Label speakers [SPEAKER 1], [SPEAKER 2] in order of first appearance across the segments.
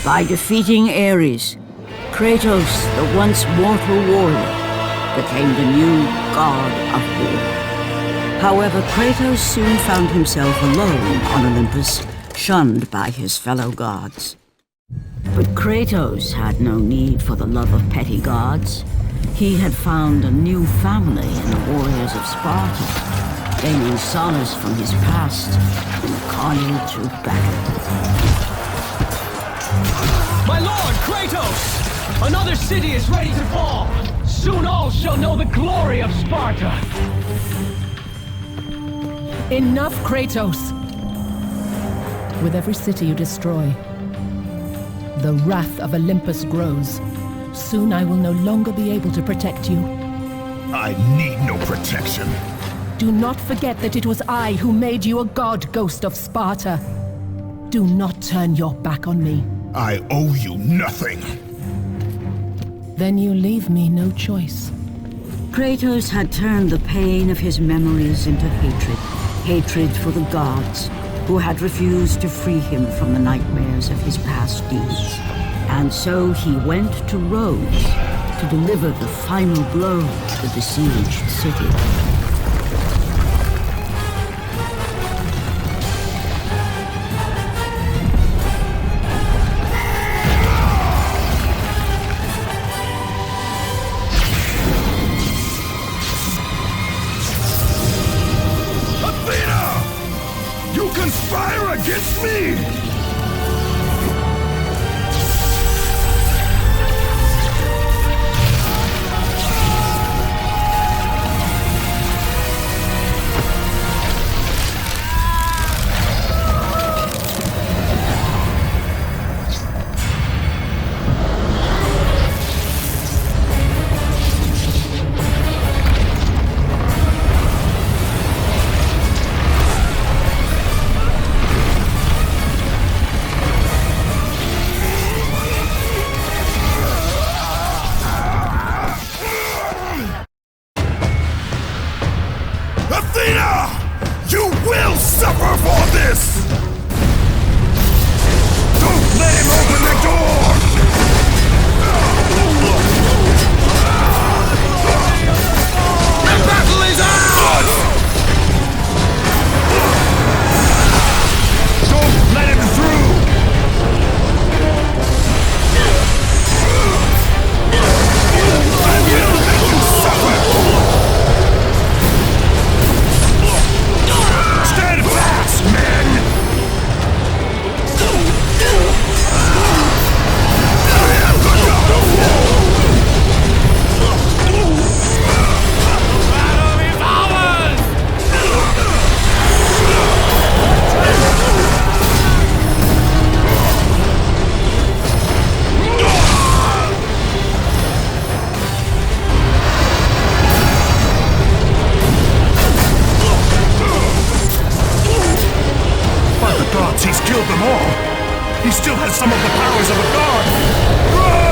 [SPEAKER 1] By defeating Ares, Kratos, the once mortal warrior, became the new god of war. However, Kratos soon found himself alone on Olympus, shunned by his fellow gods. But Kratos had no need for the love of petty gods. He had found a new family in the warriors of Sparta, gaining solace from his past in the carnage of battle.
[SPEAKER 2] My lord, Kratos! Another city is ready to fall! Soon all shall know the glory of Sparta!
[SPEAKER 3] Enough, Kratos! With every city you destroy, the wrath of Olympus grows. Soon I will no longer be able to protect you.
[SPEAKER 4] I need no protection.
[SPEAKER 3] Do not forget that it was I who made you a god, Ghost of Sparta. Do not turn your back on me.
[SPEAKER 4] I owe you nothing.
[SPEAKER 3] Then you leave me no choice.
[SPEAKER 1] Kratos had turned the pain of his memories into hatred. Hatred for the gods, who had refused to free him from the nightmares of his past deeds. And so he went to Rhodes to deliver the final blow to the besieged city.
[SPEAKER 4] Conspire against me! You will suffer for this! Don't let him open the door! The battle is ours! Don't let him through! I will make you suffer! Stand fast, men! He's killed them all. He still has some of the powers of a god. Run!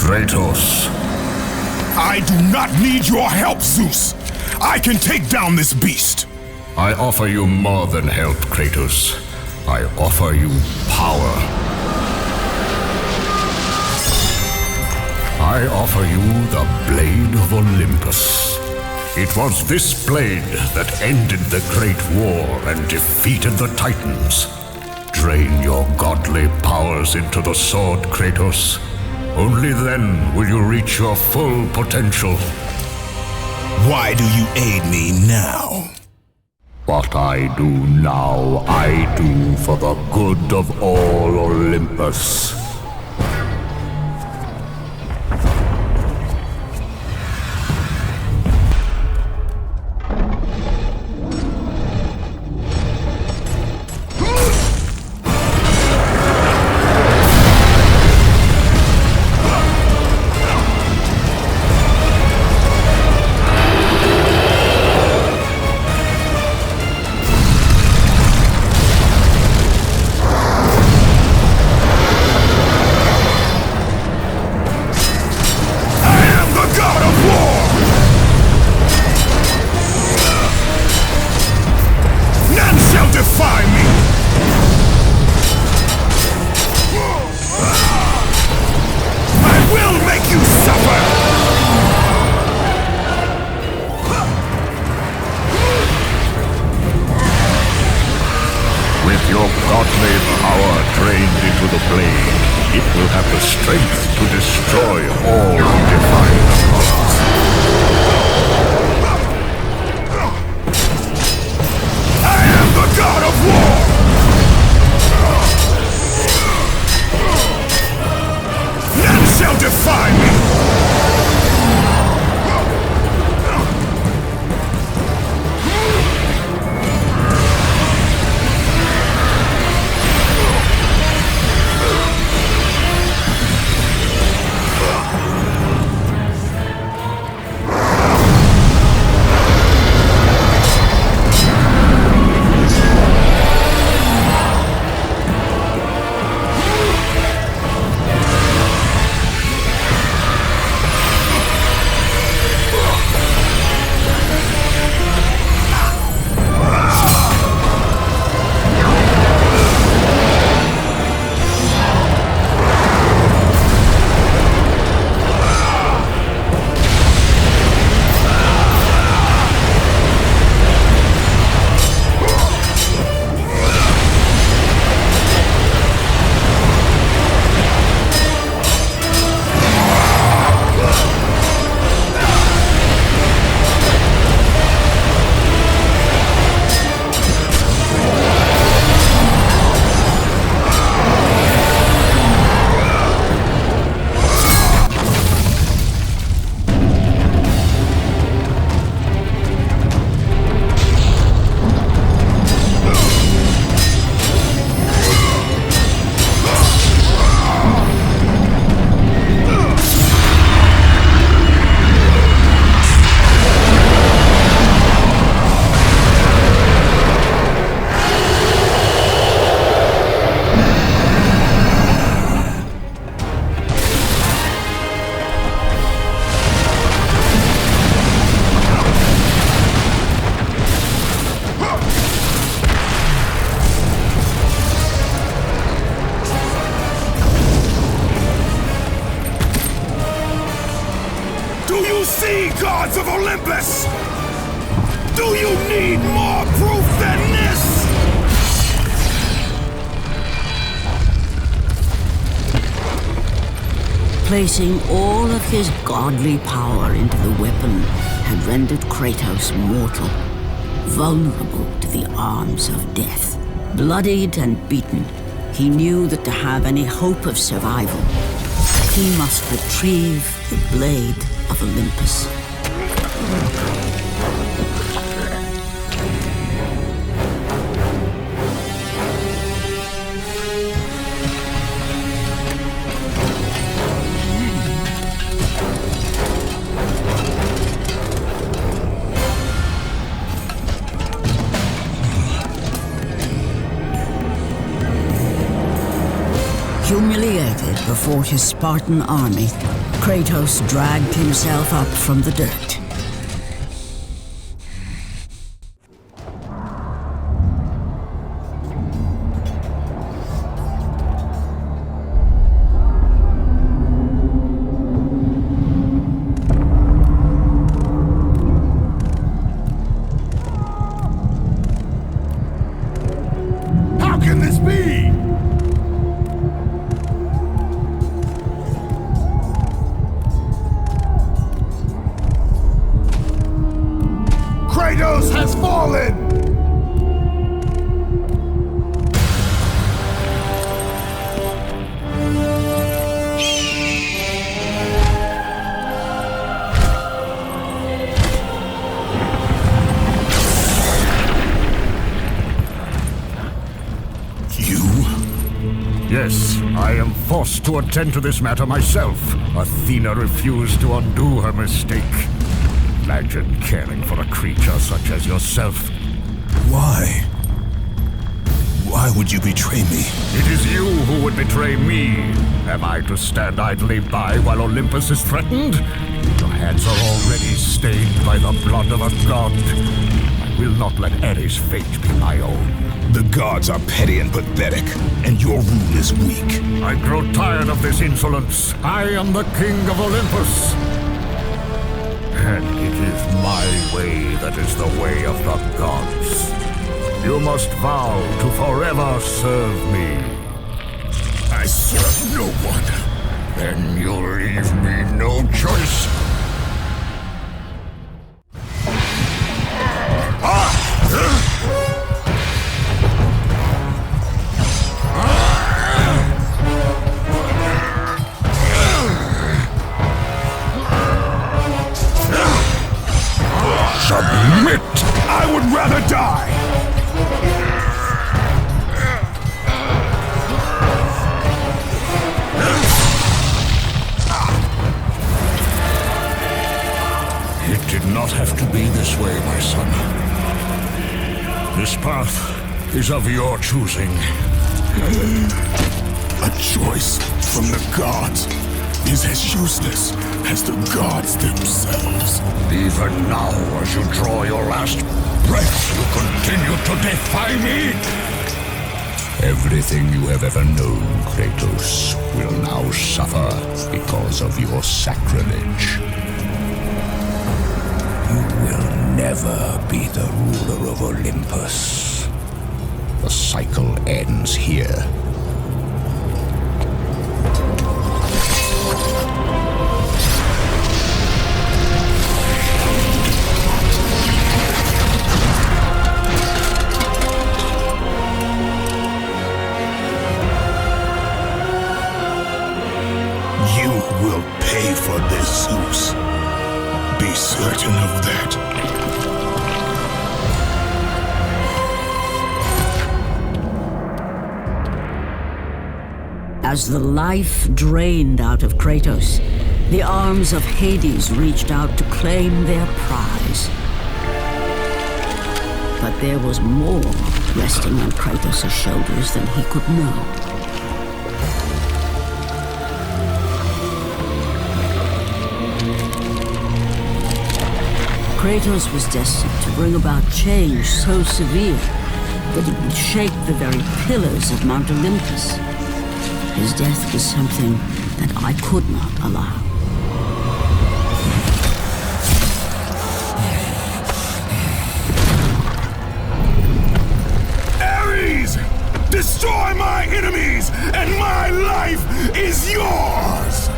[SPEAKER 4] Kratos. I do not need your help, Zeus. I can take down this beast. I offer you more than help, Kratos. I offer you power. I offer you the Blade of Olympus. It was this blade that ended the Great War and defeated the Titans. Drain your godly powers into the sword, Kratos. Only then will you reach your full potential. Why do you aid me now? What I do now, I do for the good of all Olympus. Gods of Olympus! Do you need more proof than this?
[SPEAKER 1] Placing all of his godly power into the weapon had rendered Kratos mortal, vulnerable to the arms of death. Bloodied and beaten, he knew that to have any hope of survival, he must retrieve the Blade of Olympus. Humiliated before his Spartan army, Kratos dragged himself up from the dirt.
[SPEAKER 4] How can this be? Kratos has fallen! You? Yes, I am forced to attend to this matter myself. Athena refused to undo her mistake. Imagine caring for a creature such as yourself.
[SPEAKER 5] Why? Why would you betray me?
[SPEAKER 4] It is you who would betray me. Am I to stand idly by while Olympus is threatened? Your hands are already stained by the blood of a god. I will not let Ares' fate be my own.
[SPEAKER 5] The gods are petty and pathetic, and your rule is weak.
[SPEAKER 4] I grow tired of this insolence. I am the king of Olympus. And it is my way that is the way of the gods. You must vow to forever serve me.
[SPEAKER 5] I serve no one.
[SPEAKER 4] Then you leave me no choice.
[SPEAKER 5] Submit! I would rather die!
[SPEAKER 4] It did not have to be this way, my son. This path is of your choosing.
[SPEAKER 5] A choice from the gods is as useless as the gods themselves.
[SPEAKER 4] Even now, as you draw your last breath, you continue to defy me?
[SPEAKER 5] Everything you have ever known, Kratos, will now suffer because of your sacrilege. You will never be the ruler of Olympus. The cycle ends here. You will pay for this, Zeus. Be certain of that.
[SPEAKER 1] As the life drained out of Kratos, the arms of Hades reached out to claim their prize. But there was more resting on Kratos' shoulders than he could know. Kratos was destined to bring about change so severe that it would shake the very pillars of Mount Olympus. His death was something that I could not allow.
[SPEAKER 5] Ares! Destroy my enemies, and my life is yours!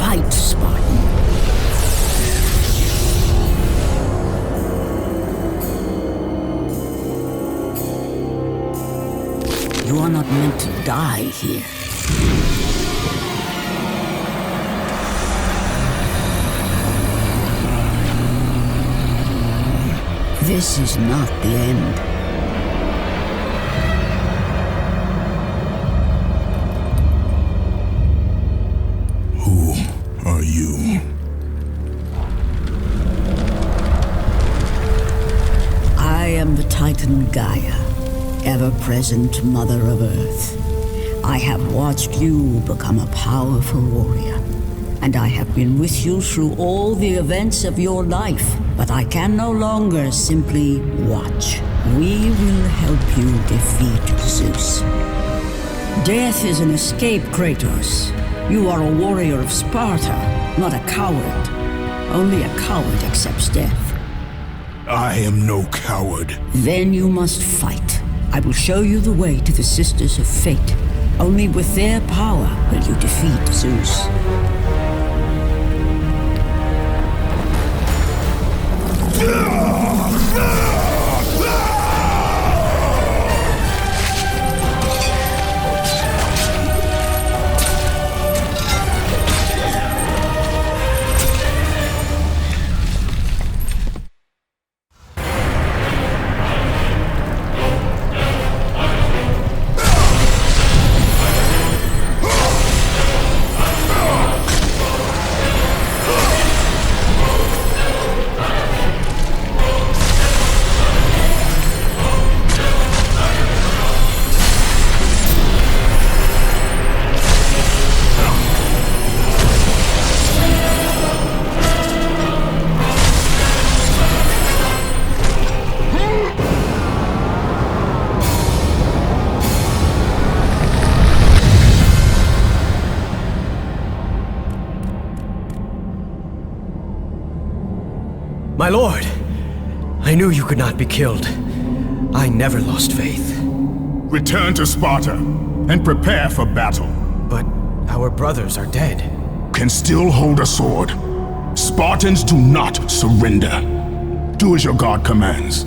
[SPEAKER 1] Fight, Spartan. You are not meant to die here. This is not the end. am the Titan Gaia, ever-present Mother of Earth. I have watched you become a powerful warrior, and I have been with you through all the events of your life, but I can no longer simply watch. We will help you defeat Zeus. Death is an escape, Kratos. You are a warrior of Sparta, not a coward. Only a coward accepts death.
[SPEAKER 5] I am no coward.
[SPEAKER 1] Then you must fight. I will show you the way to the Sisters of Fate. Only with their power will you defeat Zeus.
[SPEAKER 2] My lord, I knew you could not be killed. I never lost faith.
[SPEAKER 5] Return to Sparta and prepare for battle.
[SPEAKER 2] But our brothers are dead.
[SPEAKER 5] Can still hold a sword. Spartans do not surrender. Do as your god commands.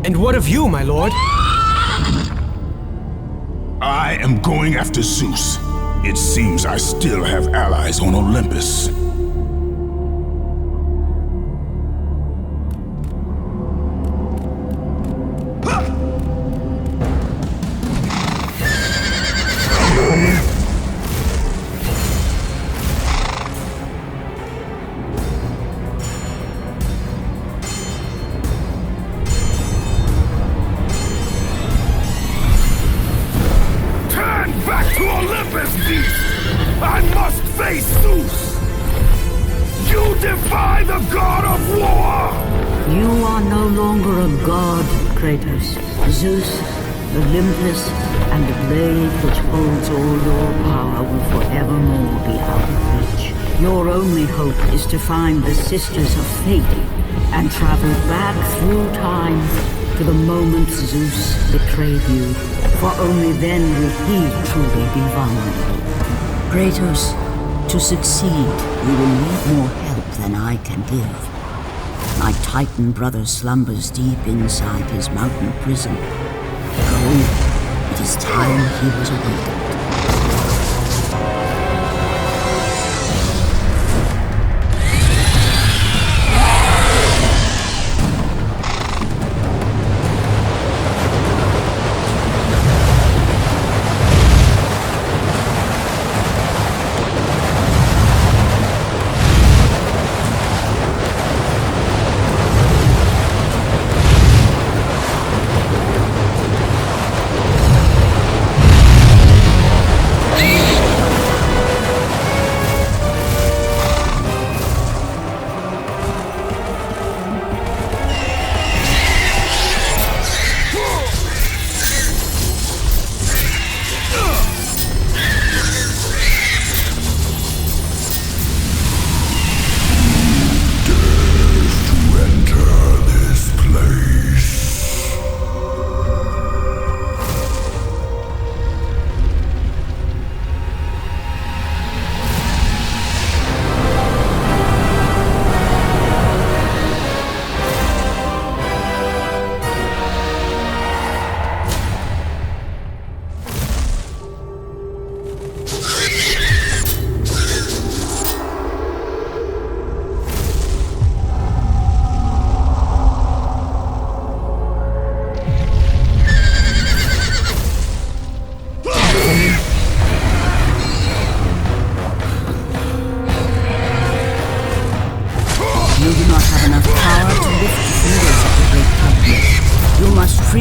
[SPEAKER 2] And what of you, my lord?
[SPEAKER 5] I am going after Zeus. It seems I still have allies on Olympus. I must face Zeus! You defy the god of war!
[SPEAKER 1] You are no longer a god, Kratos. Zeus, Olympus, and the blade which holds all your power will forevermore be out of reach. Your only hope is to find the Sisters of Fate and travel back through time to the moment Zeus betrayed you, for only then will he truly be vulnerable. Kratos, to succeed, you will need more help than I can give. My Titan brother slumbers deep inside his mountain prison. Go, it is time he was awakened.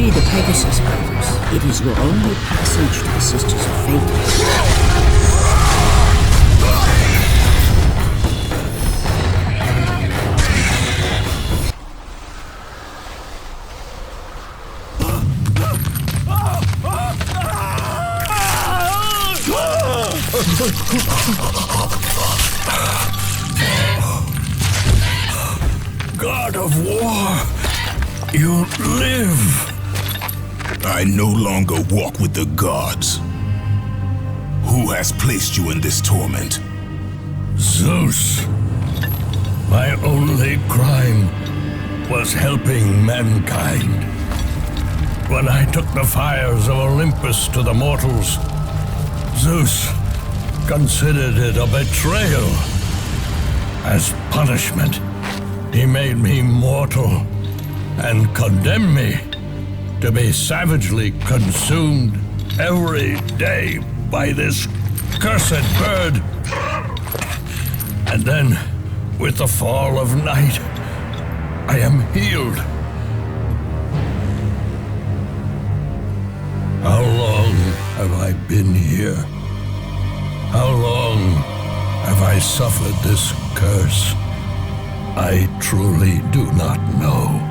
[SPEAKER 1] free the Pegasus, Kratos. It is your only passage to the Sisters of Fate.
[SPEAKER 5] God of war, you live. I no longer walk with the gods. Who has placed you in this torment?
[SPEAKER 4] Zeus. My only crime was helping mankind. When I took the fires of Olympus to the mortals, Zeus considered it a betrayal. As punishment, he made me mortal and condemned me to be savagely consumed every day by this cursed bird. And then, with the fall of night, I am healed. How long have I been here? How long have I suffered this curse? I truly do not know.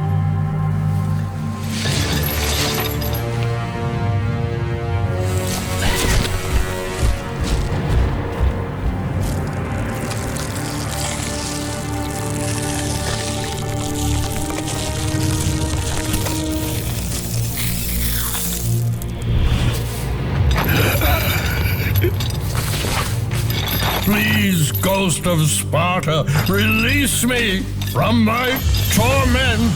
[SPEAKER 4] Please, Ghost of Sparta, release me from my torment!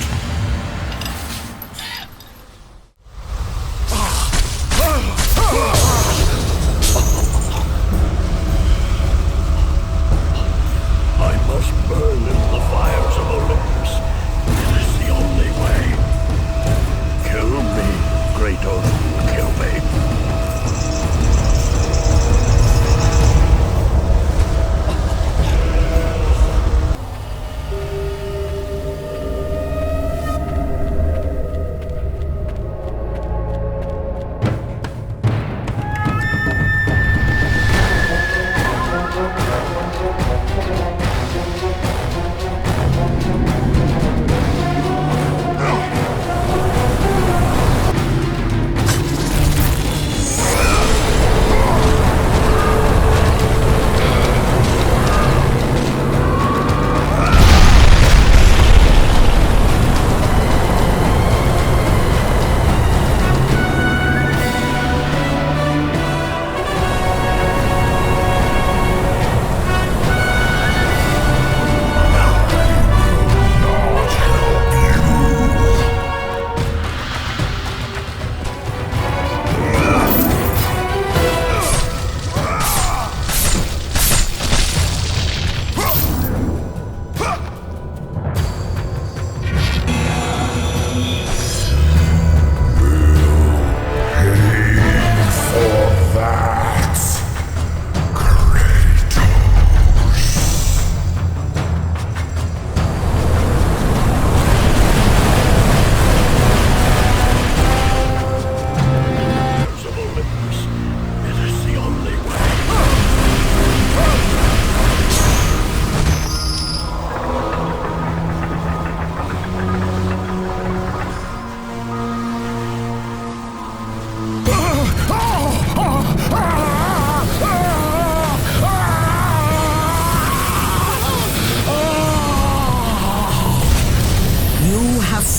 [SPEAKER 4] I must burn in the fires of Olympus. It is the only way. Kill me, Kratos, kill me.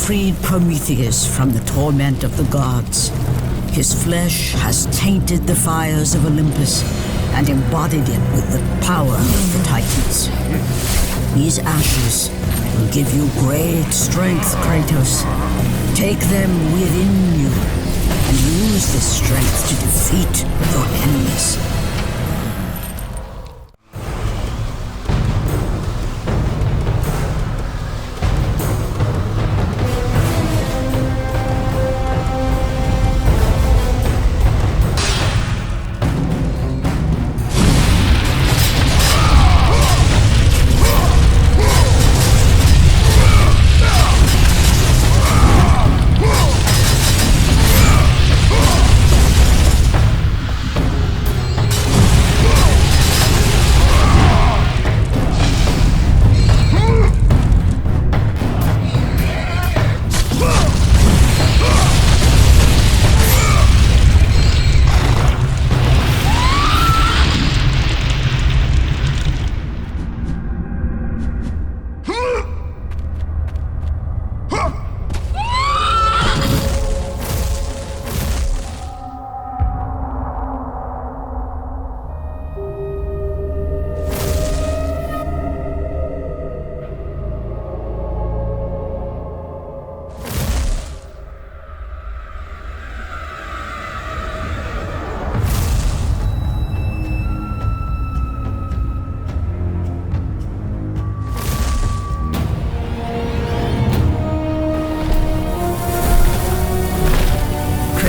[SPEAKER 1] Freed Prometheus from the torment of the gods. His flesh has tainted the fires of Olympus and embodied it with the power of the Titans. These ashes will give you great strength, Kratos. Take them within you and use this strength to defeat your enemies.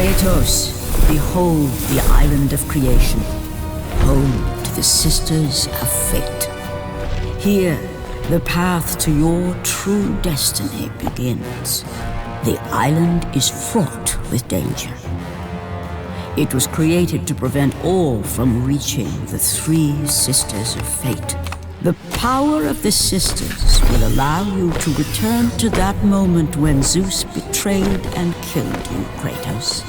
[SPEAKER 1] Kratos, behold the island of creation, home to the Sisters of Fate. Here, the path to your true destiny begins. The island is fraught with danger. It was created to prevent all from reaching the three Sisters of Fate. The power of the Sisters will allow you to return to that moment when Zeus betrayed and killed you, Kratos,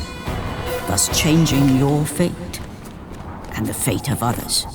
[SPEAKER 1] thus changing your fate and the fate of others.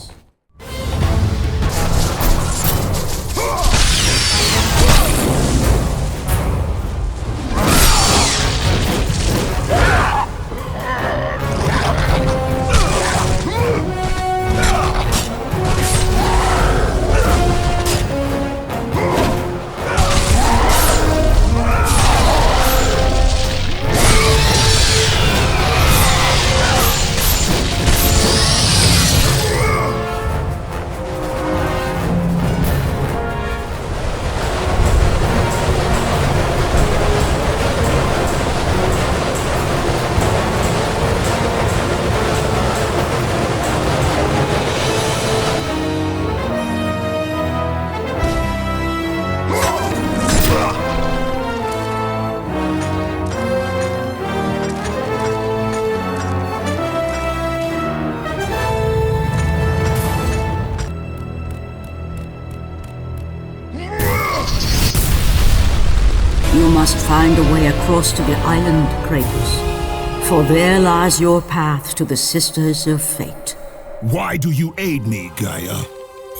[SPEAKER 1] You must find a way across to the island, Kratos, for there lies your path to the Sisters of Fate.
[SPEAKER 5] Why do you aid me, Gaia?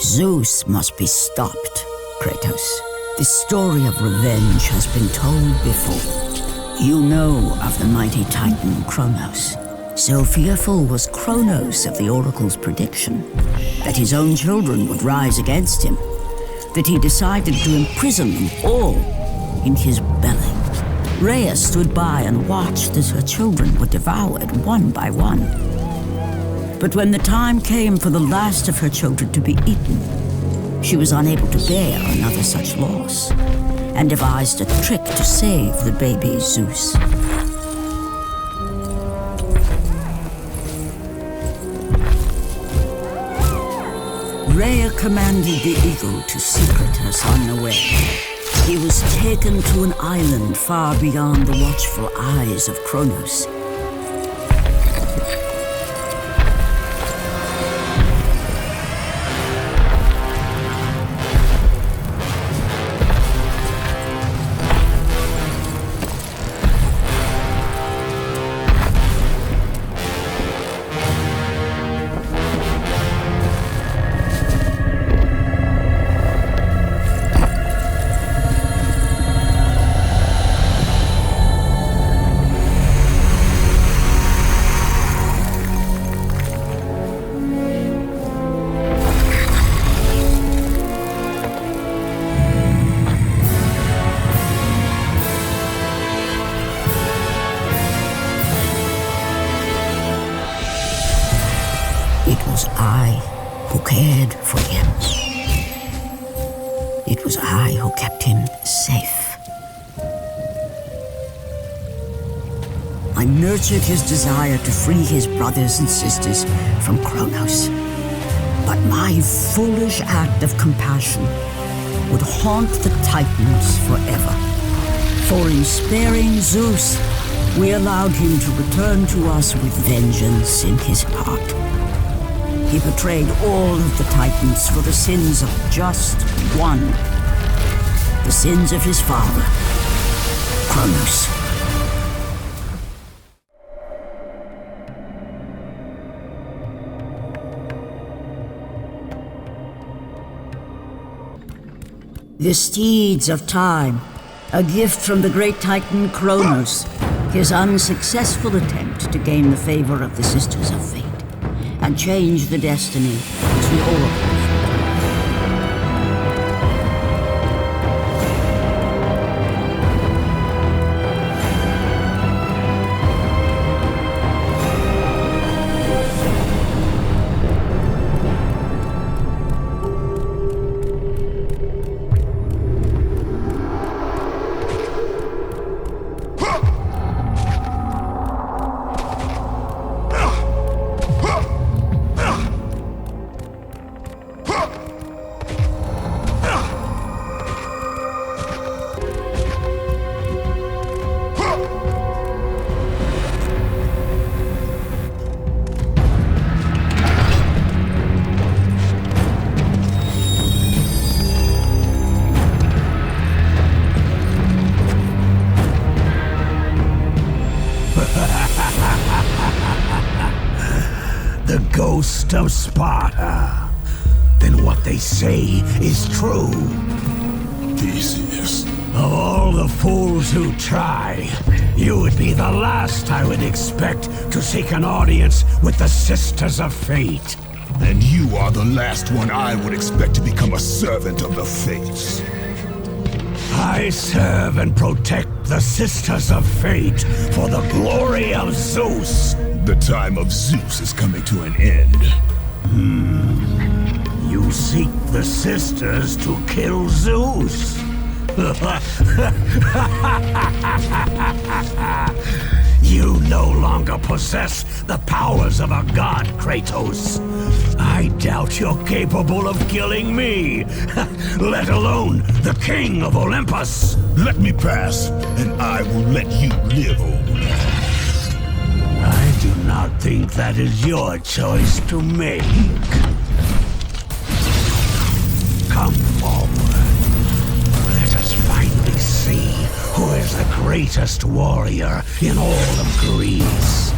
[SPEAKER 1] Zeus must be stopped, Kratos. The story of revenge has been told before. You know of the mighty Titan Kronos. So fearful was Kronos of the Oracle's prediction that his own children would rise against him, that he decided to imprison them all in his belly. Rhea stood by and watched as her children were devoured one by one. But when the time came for the last of her children to be eaten, she was unable to bear another such loss, and devised a trick to save the baby Zeus. Rhea commanded the eagle to secret her son away. He was taken to an island far beyond the watchful eyes of Kronos. It was I who cared for him. It was I who kept him safe. I nurtured his desire to free his brothers and sisters from Kronos. But my foolish act of compassion would haunt the Titans forever. For in sparing Zeus, we allowed him to return to us with vengeance in his heart. He betrayed all of the Titans for the sins of just one. The sins of his father, Kronos. The steeds of time, a gift from the great Titan Kronos, his unsuccessful attempt to gain the favor of the Sisters of Fate and change the destiny of the Oracle.
[SPEAKER 5] The ghost of Sparta. Then what they say is true. Theseus. Of all the fools who try, you would be the last I would expect to seek an audience with the Sisters of Fate. And you are the last one I would expect to become a servant of the Fates. I serve and protect the Sisters of Fate for the glory of Zeus. The time of Zeus is coming to an end. You seek the Sisters to kill Zeus. You no longer possess the powers of a god, Kratos. I doubt you're capable of killing me, let alone the king of Olympus. Let me pass, and I will let you live, Oleh. I do not think that is your choice to make. Come forward. Let us finally see who is the greatest warrior in all of Greece.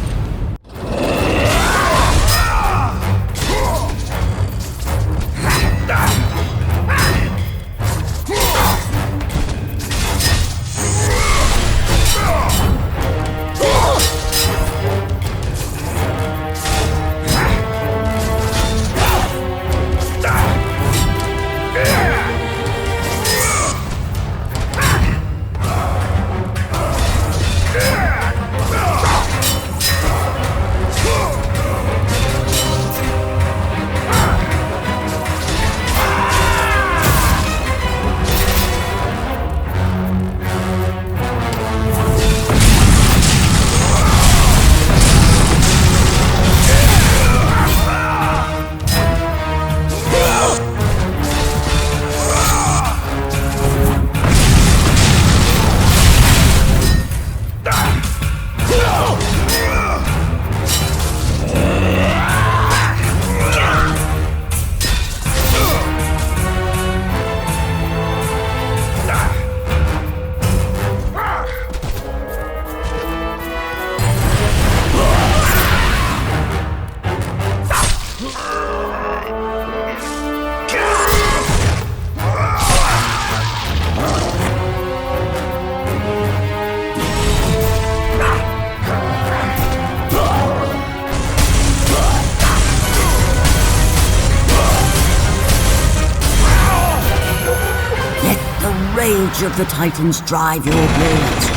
[SPEAKER 1] Rage of the Titans drive your blades.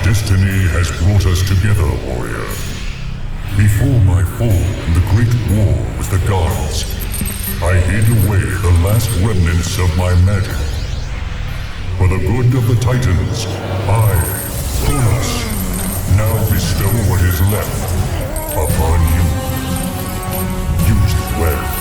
[SPEAKER 4] Destiny has brought us together, warrior. Before my fall in the great war with the gods, I hid away the last remnants of my magic. For the good of the Titans, I, Kratos, now bestow what is left upon you. Use it well.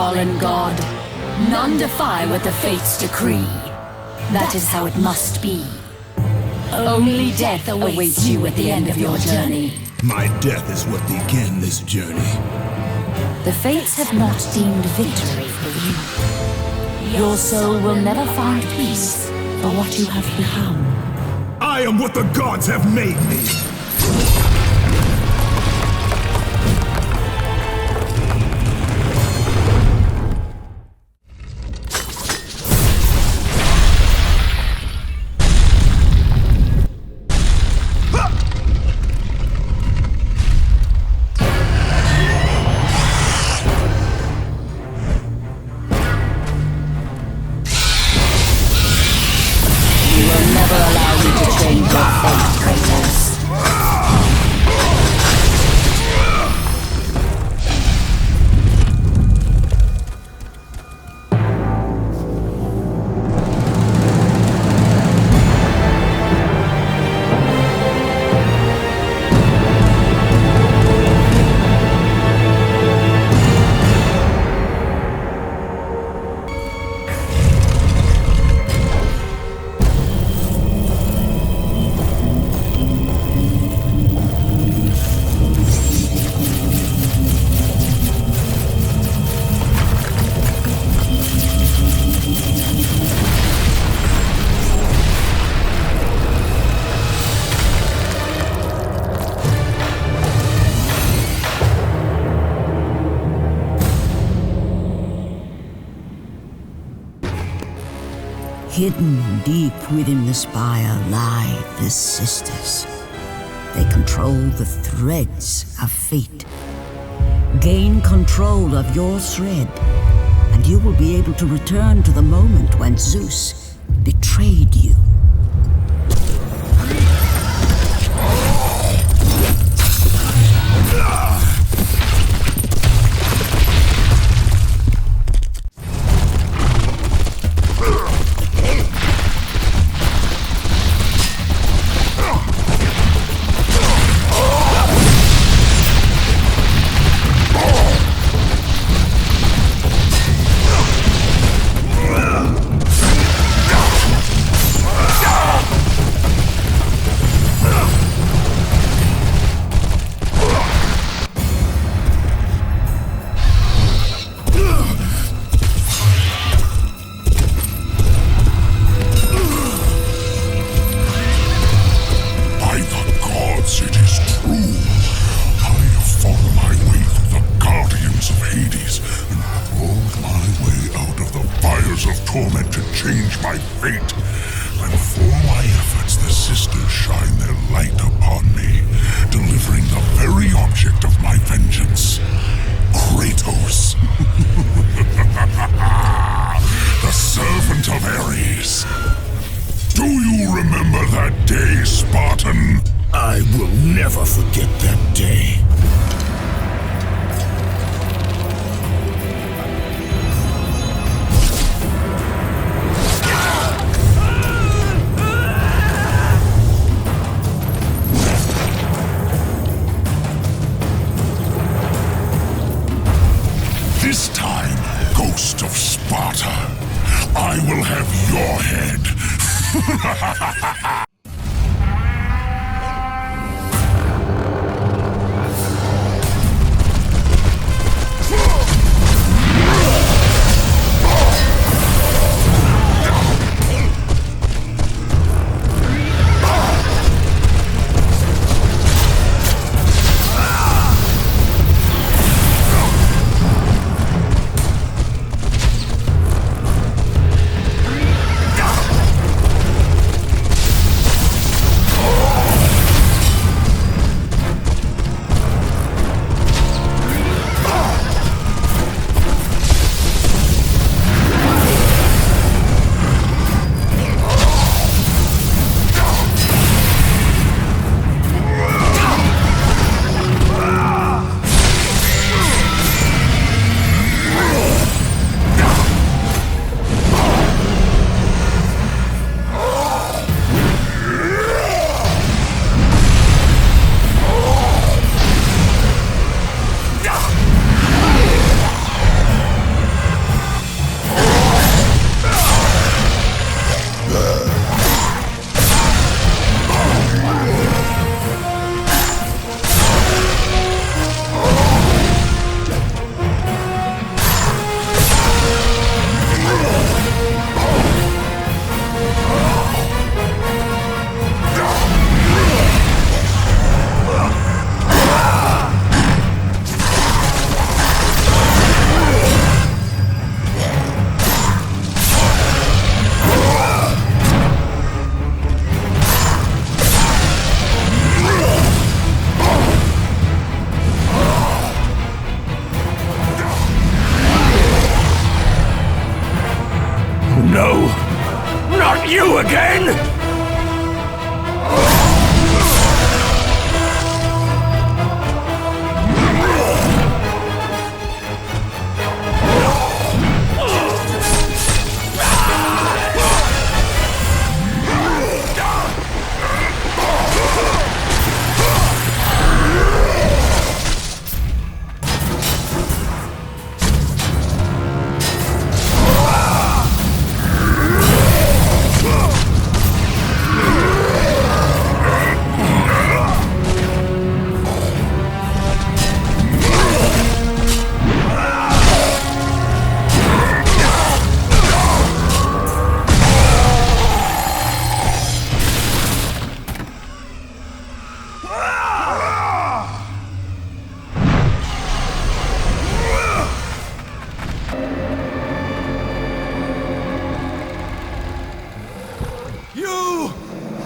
[SPEAKER 6] fallen god. None defy what the fates decree. That is how it must be. Only death awaits you at the end of your journey.
[SPEAKER 5] My death is what began this journey.
[SPEAKER 6] The fates have not deemed victory for you. Your soul will never find peace for what you have become.
[SPEAKER 5] I am what the gods have made me!
[SPEAKER 1] Hidden deep within the spire lie the sisters. They control the threads of fate. Gain control of your thread, and you will be able to return to the moment when Zeus betrayed you.
[SPEAKER 5] I will never forget that day. This time, Ghost of Sparta, I will have your head.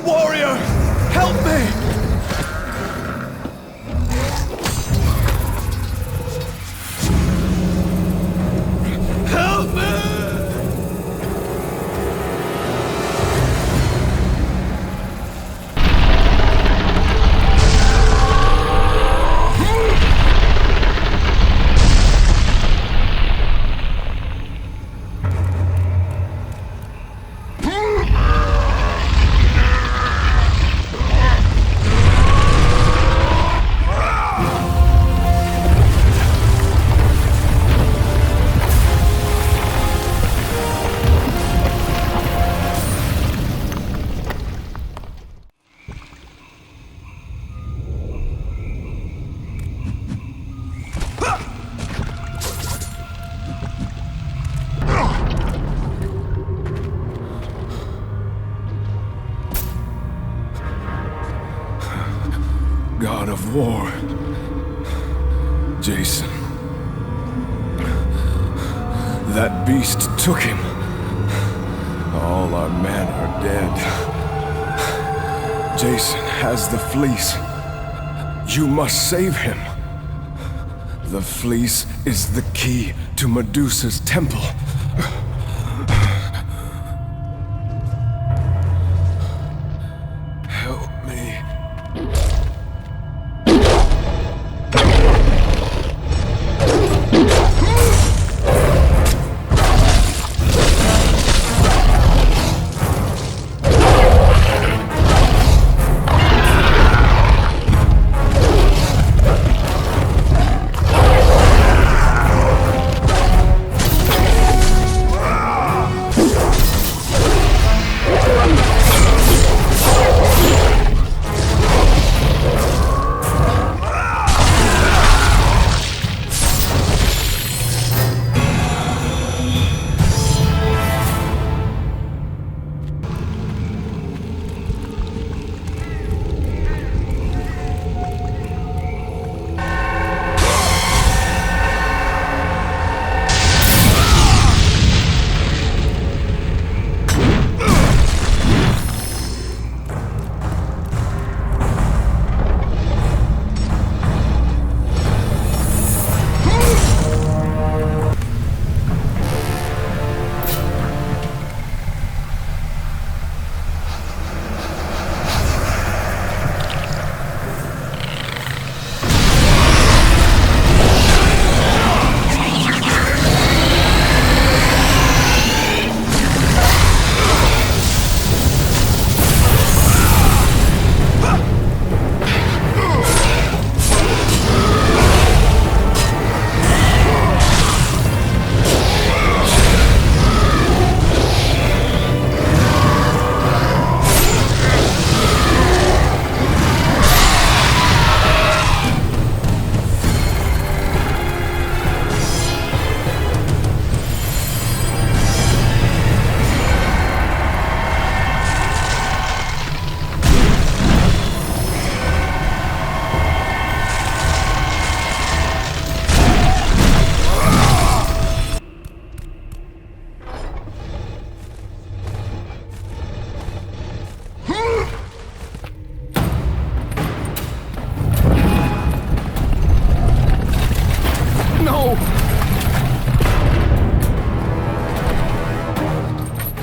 [SPEAKER 5] Warrior, help me! Help me! God of war, Jason. That beast took him. All our men are dead. Jason has the fleece. You must save him. The fleece is the key to Medusa's temple. Help me.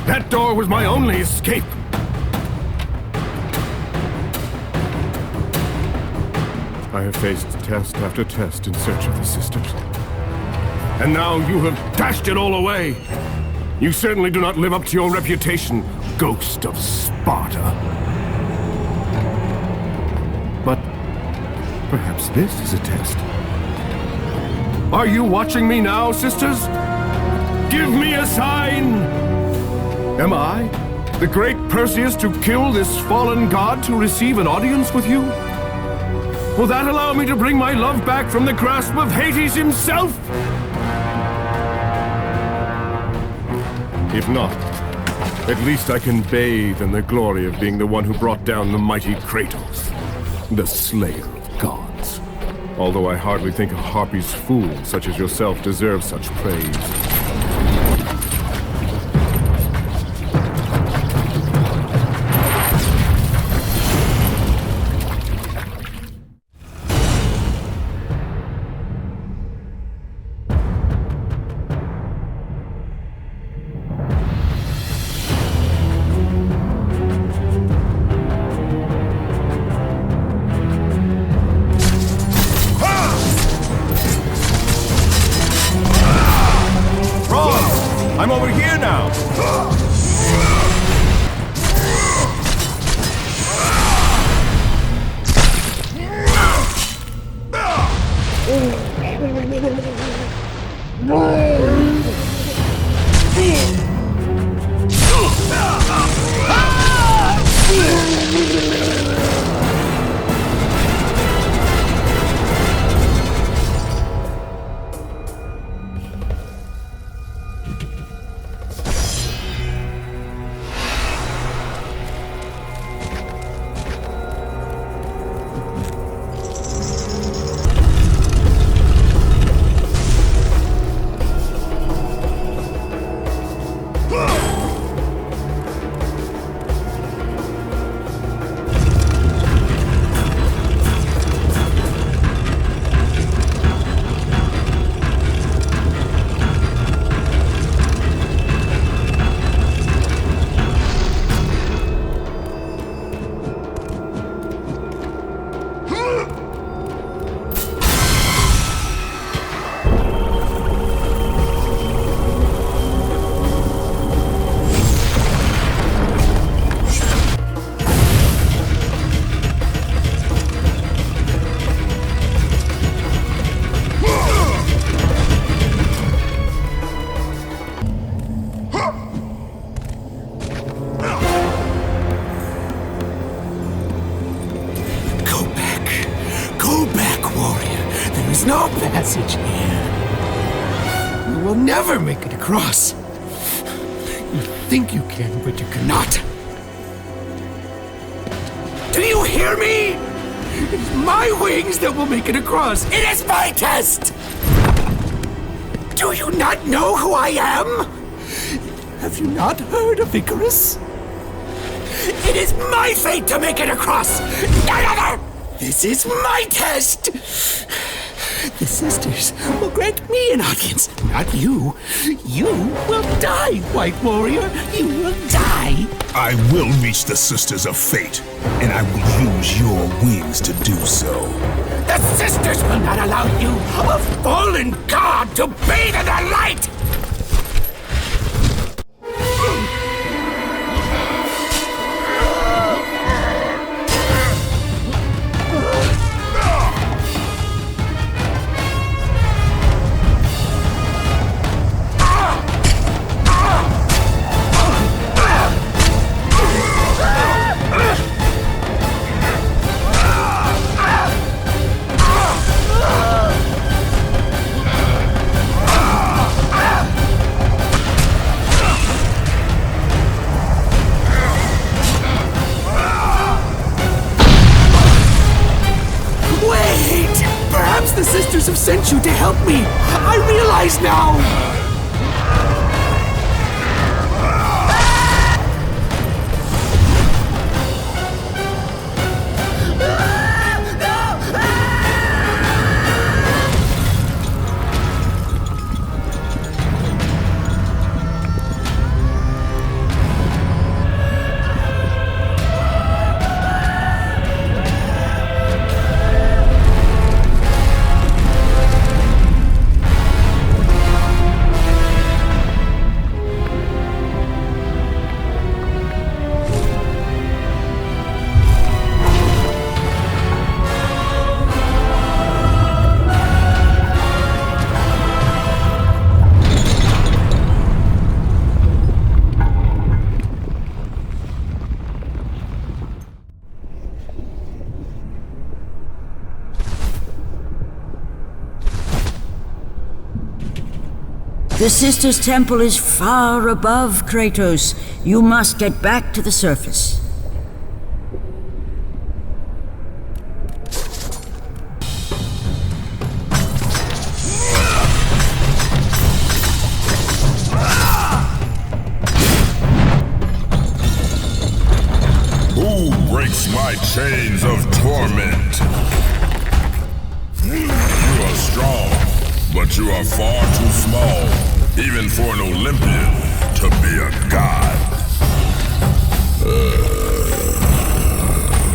[SPEAKER 7] That door was my only escape. I have faced test after test in search of the sisters. And now you have dashed it all away. You certainly do not live up to your reputation, ghost of Sparta. But perhaps this is a test. Are you watching me now, sisters? Give me a sign! Am I, the great Perseus, to kill this fallen god to receive an audience with you? Will that allow me to bring my love back from the grasp of Hades himself? If not, at least I can bathe in the glory of being the one who brought down the mighty Kratos, the slayer of gods. Although I hardly think a Harpy's fool such as yourself deserves such praise.
[SPEAKER 8] There's no passage here. You will never make it across. You think you can, but you cannot. Do you hear me? It's my wings that will make it across. It is my test! Do you not know who I am? Have you not heard of Icarus? It is my fate to make it across, none other! This is my test! The sisters will grant me an audience, not you. You will die, White Warrior. You will die.
[SPEAKER 5] I will reach the Sisters of Fate, and I will use your wings to do so.
[SPEAKER 8] The sisters will not allow you, a fallen god, to bathe in their light! The sisters have sent you to help me. I realize now.
[SPEAKER 1] The Sisters' Temple is far above Kratos. You must get back to the surface.
[SPEAKER 4] Who breaks my chains of torment? You are strong, but you are far too small, even for an Olympian to be a god.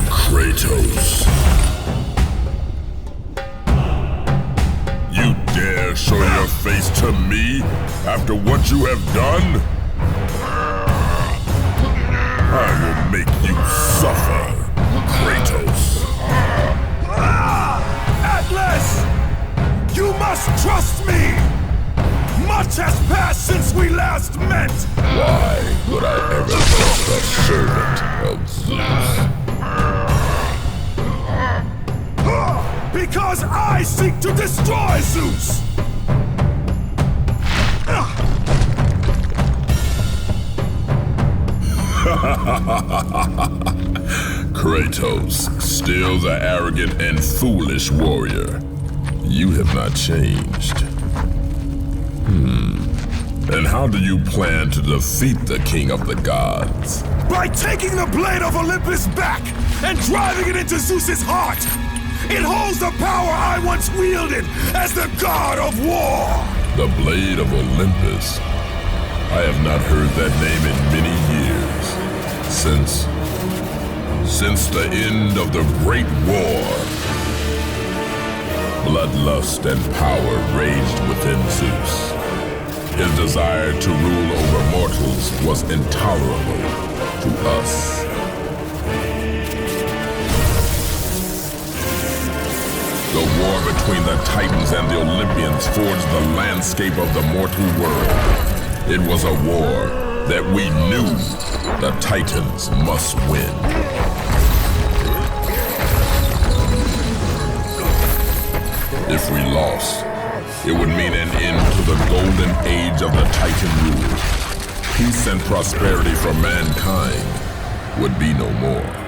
[SPEAKER 4] Kratos. You dare show your face to me after what you have done? I will make you suffer, Kratos.
[SPEAKER 5] Atlas! You must trust me! Much has passed since we last met!
[SPEAKER 4] Why would I ever trust a servant of Zeus?
[SPEAKER 5] Because I seek to destroy Zeus!
[SPEAKER 4] Kratos, still the arrogant and foolish warrior. You have not changed. And how do you plan to defeat the king of the gods?
[SPEAKER 5] By taking the blade of Olympus back and driving it into Zeus's heart! It holds the power I once wielded as the god of war!
[SPEAKER 4] The blade of Olympus? I have not heard that name in many years. Since the end of the Great War. Bloodlust and power raged within Zeus. His desire to rule over mortals was intolerable to us. The war between the Titans and the Olympians forged the landscape of the mortal world. It was a war that we knew the Titans must win. If we
[SPEAKER 5] It would mean an end to the golden age of the Titan rule. Peace and prosperity for mankind would be no more.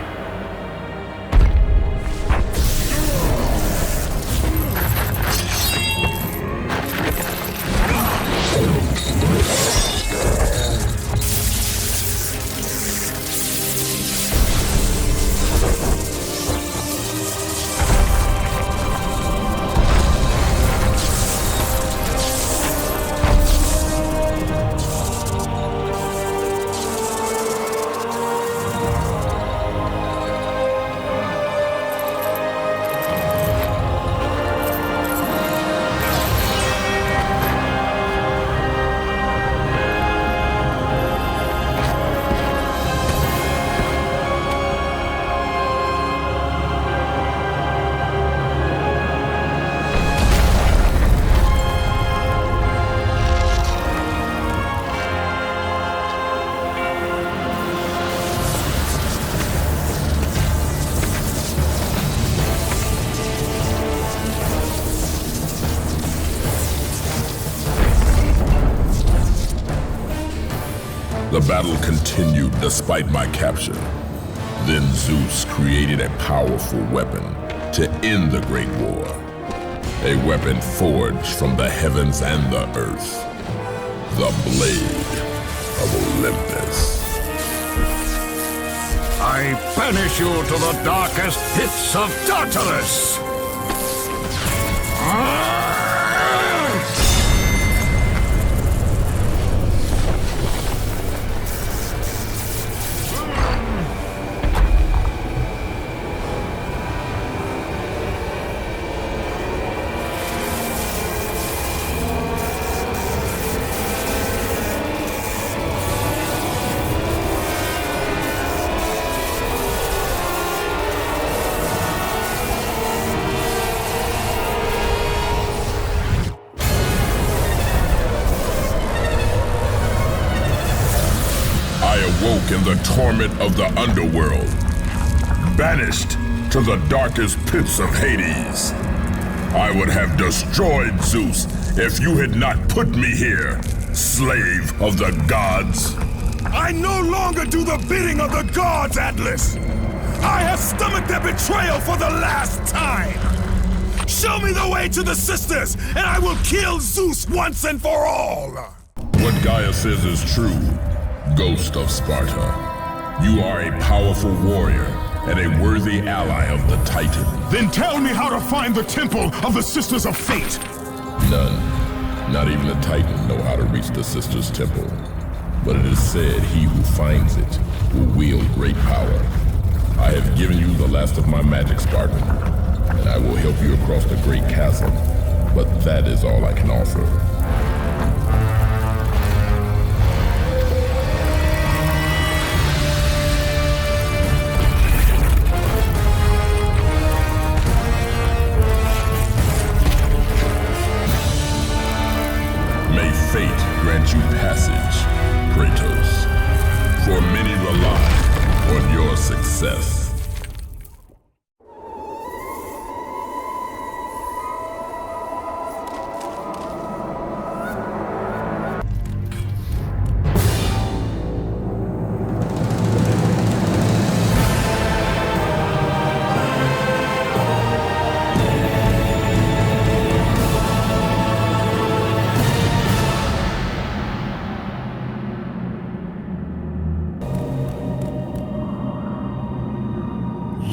[SPEAKER 5] The battle continued despite my capture. Then Zeus created a powerful weapon to end the Great War. A weapon forged from the heavens and the earth. The Blade of Olympus.
[SPEAKER 4] I banish you to the darkest pits of Tartarus!
[SPEAKER 5] In the torment of the underworld, banished to the darkest pits of Hades. I would have destroyed Zeus if you had not put me here, slave of the gods.
[SPEAKER 9] I no longer do the bidding of the gods, Atlas! I have stomached their betrayal for the last time! Show me the way to the sisters, and I will kill Zeus once and for all!
[SPEAKER 5] What Gaia says is true. Ghost of Sparta. You are a powerful warrior and a worthy ally of the Titan.
[SPEAKER 9] Then tell me how to find the temple of the Sisters of Fate!
[SPEAKER 5] None. Not even the Titan know how to reach the Sisters' temple. But it is said he who finds it will wield great power. I have given you the last of my magic, Spartan, and I will help you across the great chasm. But that is all I can offer. Fate grant you passage, Kratos, for many rely on your success.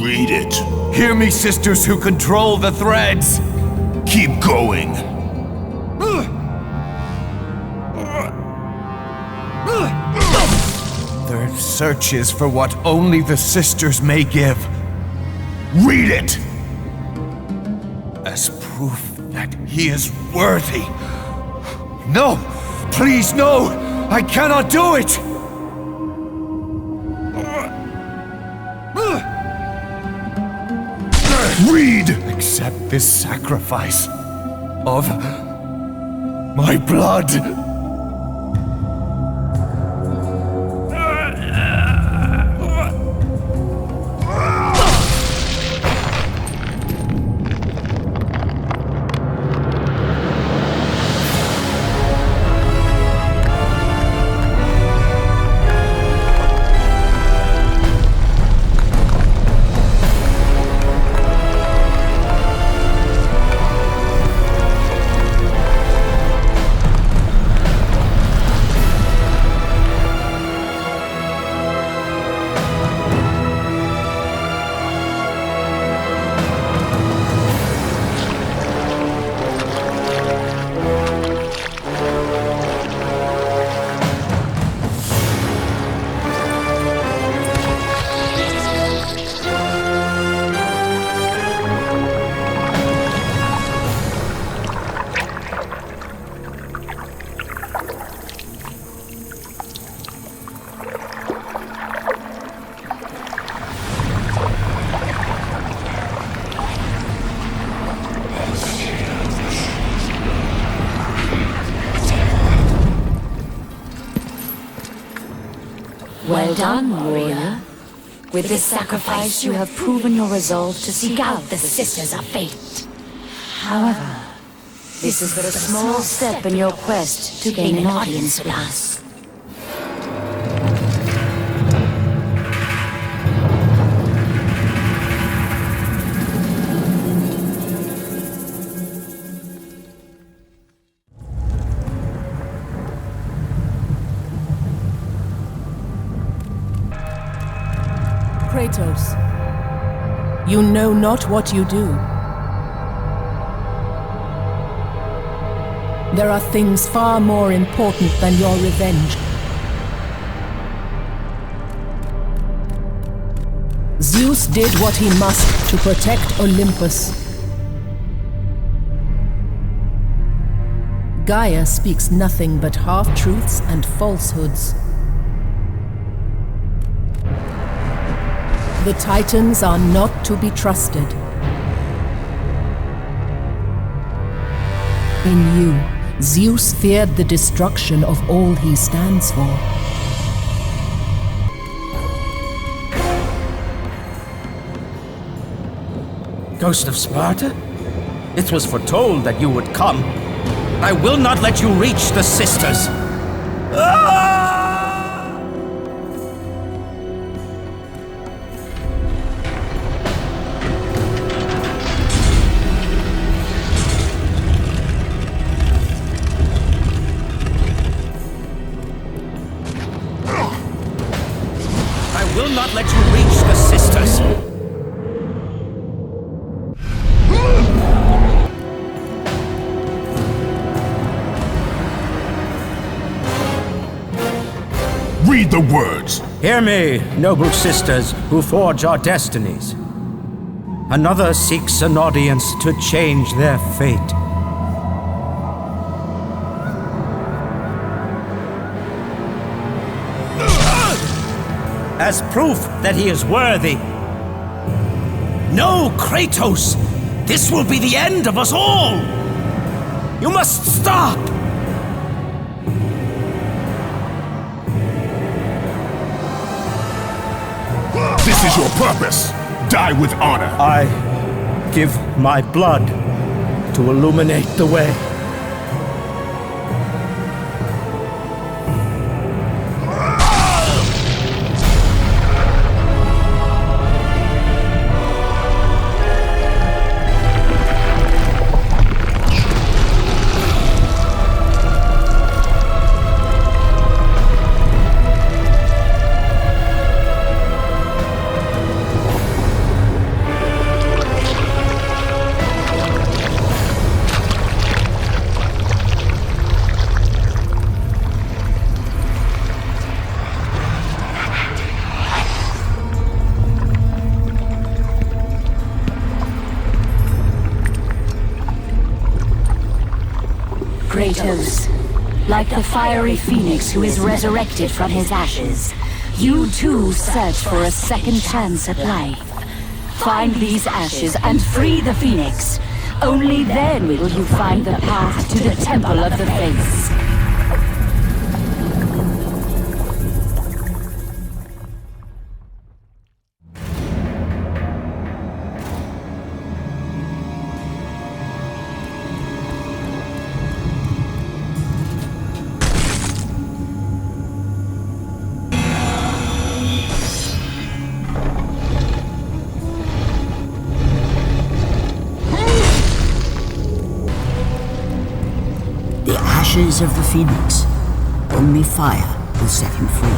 [SPEAKER 9] Read it.
[SPEAKER 8] Hear me, sisters who control the threads!
[SPEAKER 9] Keep going.
[SPEAKER 8] Their search is for what only the sisters may give. Read it! As proof that he is worthy. No! Please, no! I cannot do it! Read! Accept this sacrifice of my blood.
[SPEAKER 6] Well done, warrior. With this sacrifice, you have proven your resolve to seek out the Sisters of Fate. However, this is but a small step in your quest to gain an audience with us.
[SPEAKER 3] Kratos, you know not what you do. There are things far more important than your revenge. Zeus did what he must to protect Olympus. Gaia speaks nothing but half-truths and falsehoods. The Titans are not to be trusted. In you, Zeus feared the destruction of all he stands for.
[SPEAKER 10] Ghost of Sparta? It was foretold that you would come. I will not let you reach the Sisters. I will not let you reach the Sisters.
[SPEAKER 5] Read the words.
[SPEAKER 10] Hear me, noble sisters who forge our destinies. Another seeks an audience to change their fate. As proof that he is worthy. No, Kratos! This will be the end of us all! You must stop!
[SPEAKER 5] This is your purpose. Die with honor.
[SPEAKER 10] I give my blood to illuminate the way.
[SPEAKER 6] Kratos, like the fiery phoenix who is resurrected from his ashes, you too search for a second chance at life. Find these ashes and free the phoenix. Only then will you find the path to the Temple of the Fates.
[SPEAKER 1] The ashes of the Phoenix. Only fire will set him free.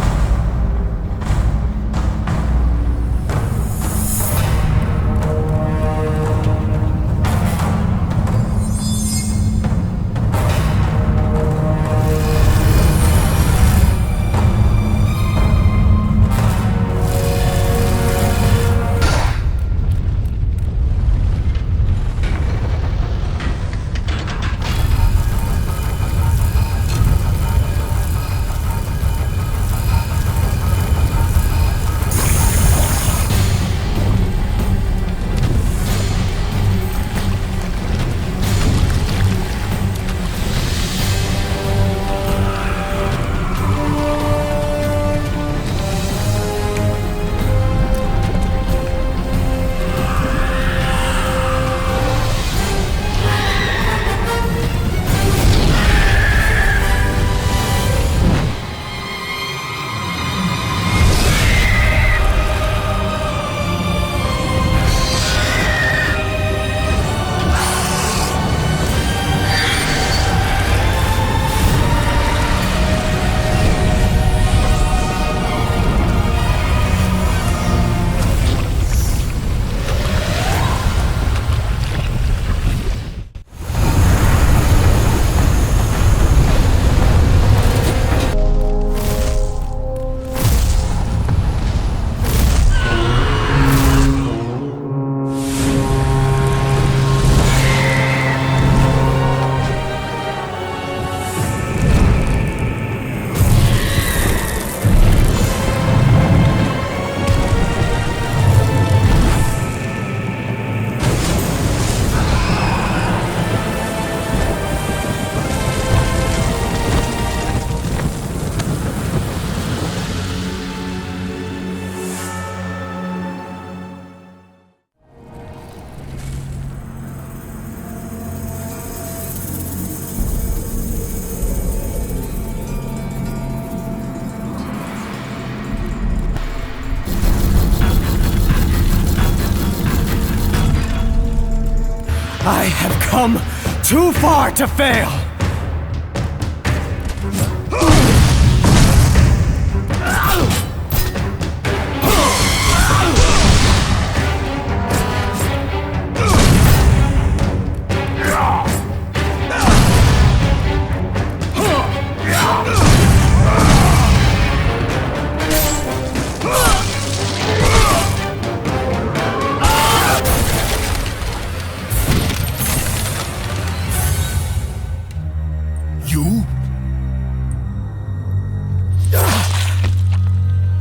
[SPEAKER 8] I have come too far to fail!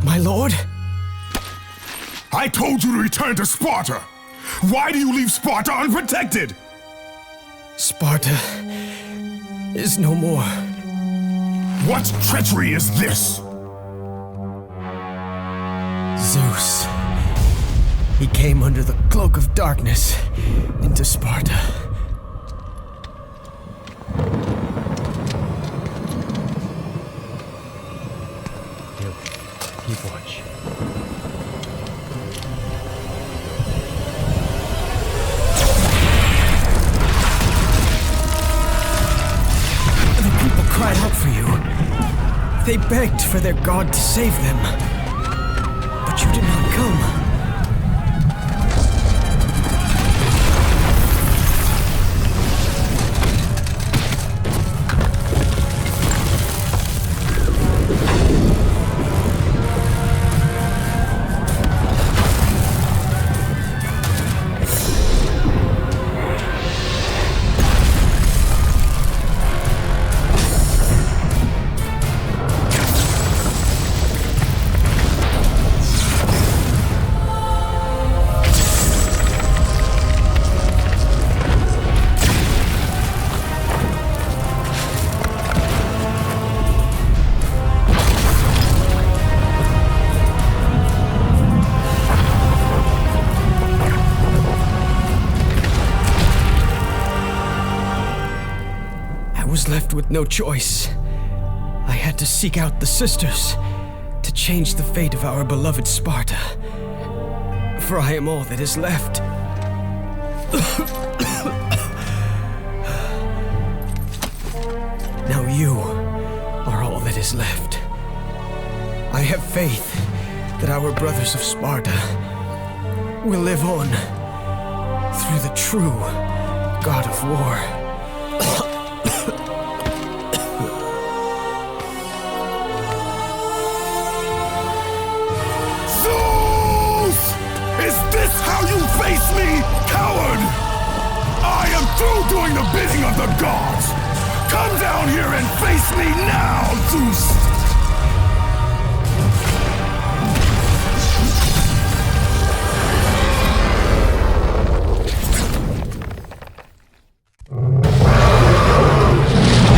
[SPEAKER 8] My lord?
[SPEAKER 9] I told you to return to Sparta! Why do you leave Sparta unprotected?
[SPEAKER 8] Sparta is no more.
[SPEAKER 9] What treachery is this?
[SPEAKER 8] Zeus. He came under the cloak of darkness into Sparta.
[SPEAKER 2] Keep watch.
[SPEAKER 8] The people cried out for you. They begged for their god to save them. But you did not come. Left with no choice. I had to seek out the sisters to change the fate of our beloved Sparta. For I am all that is left. Now you are all that is left. I have faith that our brothers of Sparta will live on through the true God of War.
[SPEAKER 9] How you face me, coward! I am through doing the bidding of the gods! Come down here and face me now, Zeus!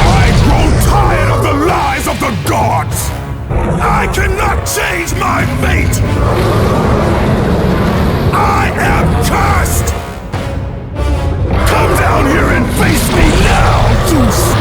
[SPEAKER 9] I grow tired of the lies of the gods! I cannot change my fate! I am cursed! Come down here and face me now, Zeus!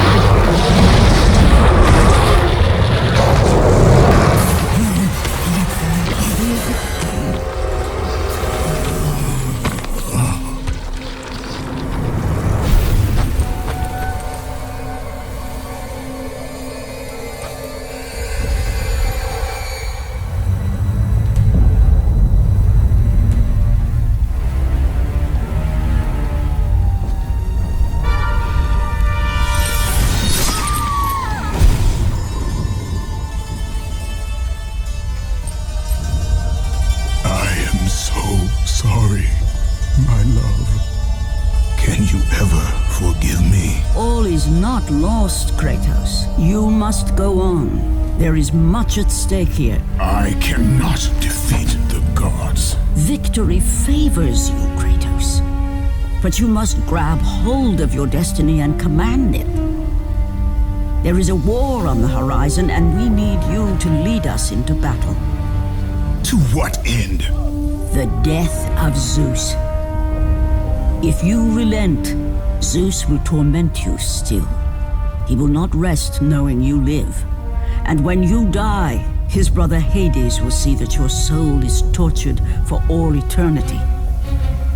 [SPEAKER 1] Not lost, Kratos. You must go on. There is much at stake here.
[SPEAKER 9] I cannot defeat the gods.
[SPEAKER 1] Victory favors you, Kratos. But you must grab hold of your destiny and command it. There is a war on the horizon, and we need you to lead us into battle.
[SPEAKER 9] To what end?
[SPEAKER 1] The death of Zeus. If you relent, Zeus will torment you still. He will not rest knowing you live. And when you die, his brother Hades will see that your soul is tortured for all eternity.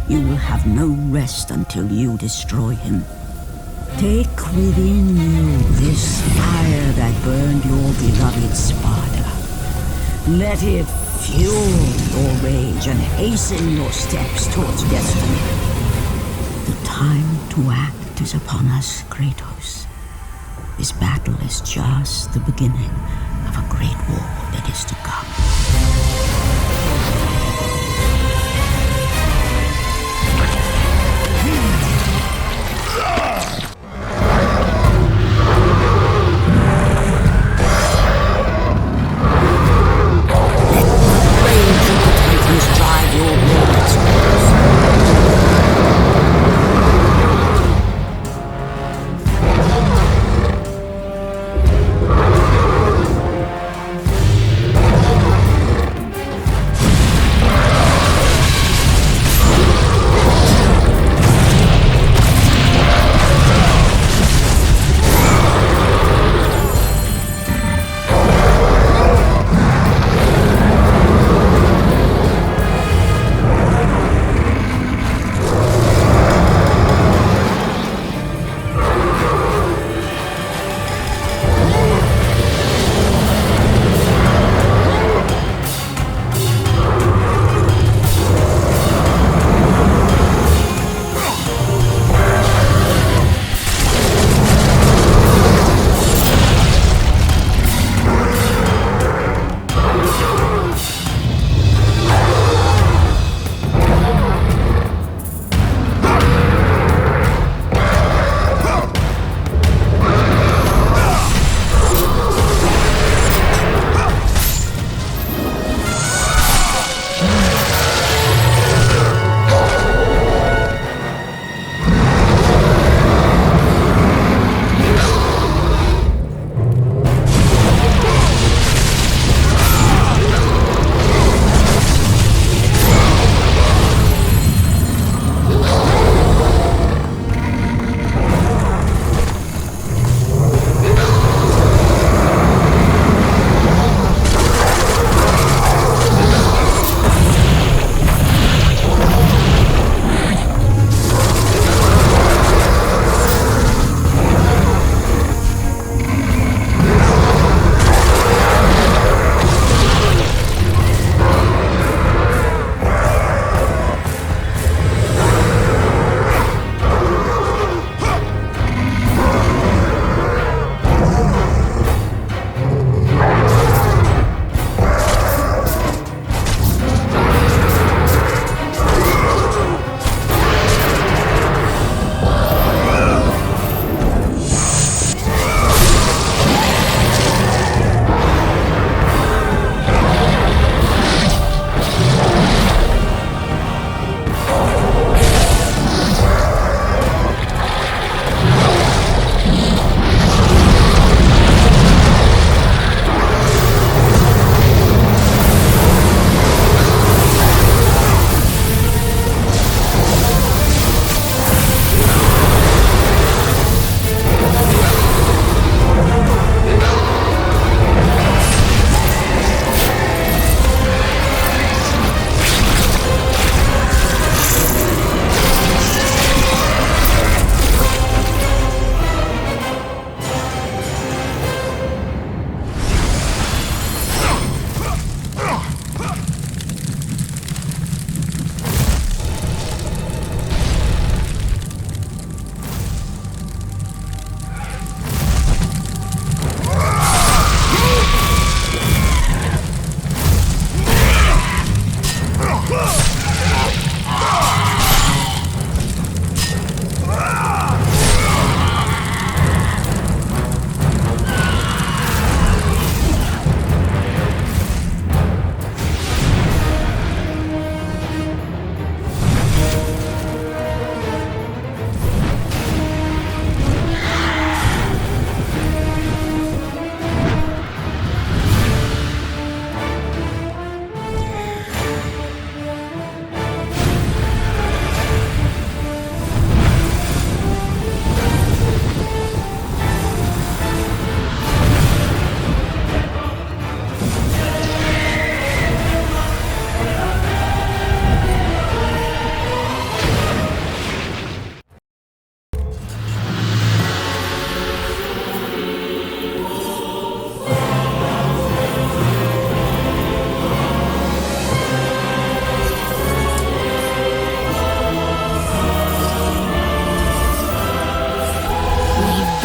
[SPEAKER 1] You will have no rest until you destroy him. Take within you this fire that burned your beloved Sparta. Let it fuel your rage and hasten your steps towards destiny. The time to act is upon us, Kratos. This battle is just the beginning of a great war that is to come.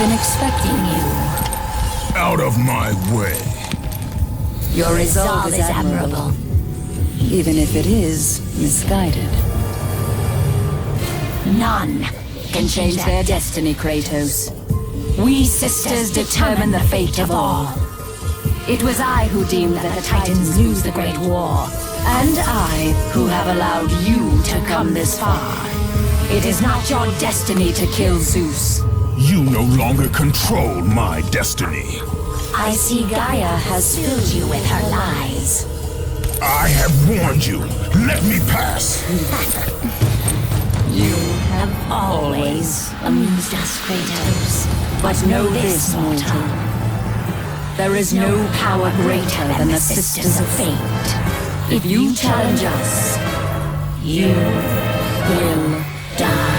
[SPEAKER 6] been expecting you.
[SPEAKER 5] Out of my way.
[SPEAKER 6] Your resolve is admirable, even if it is misguided. None can change their destiny, Kratos. We sisters determine the fate of all. It was I who deemed that the Titans lose the Great War, and I who have allowed you to come this far. It is not your destiny to kill Zeus.
[SPEAKER 5] You no longer control my destiny.
[SPEAKER 6] I see Gaia has filled you with her lies.
[SPEAKER 5] I have warned you. Let me pass.
[SPEAKER 6] You have always amused us, Kratos. But know this, mortal. There is no power greater than the Sisters of Fate. If you challenge us, you will die.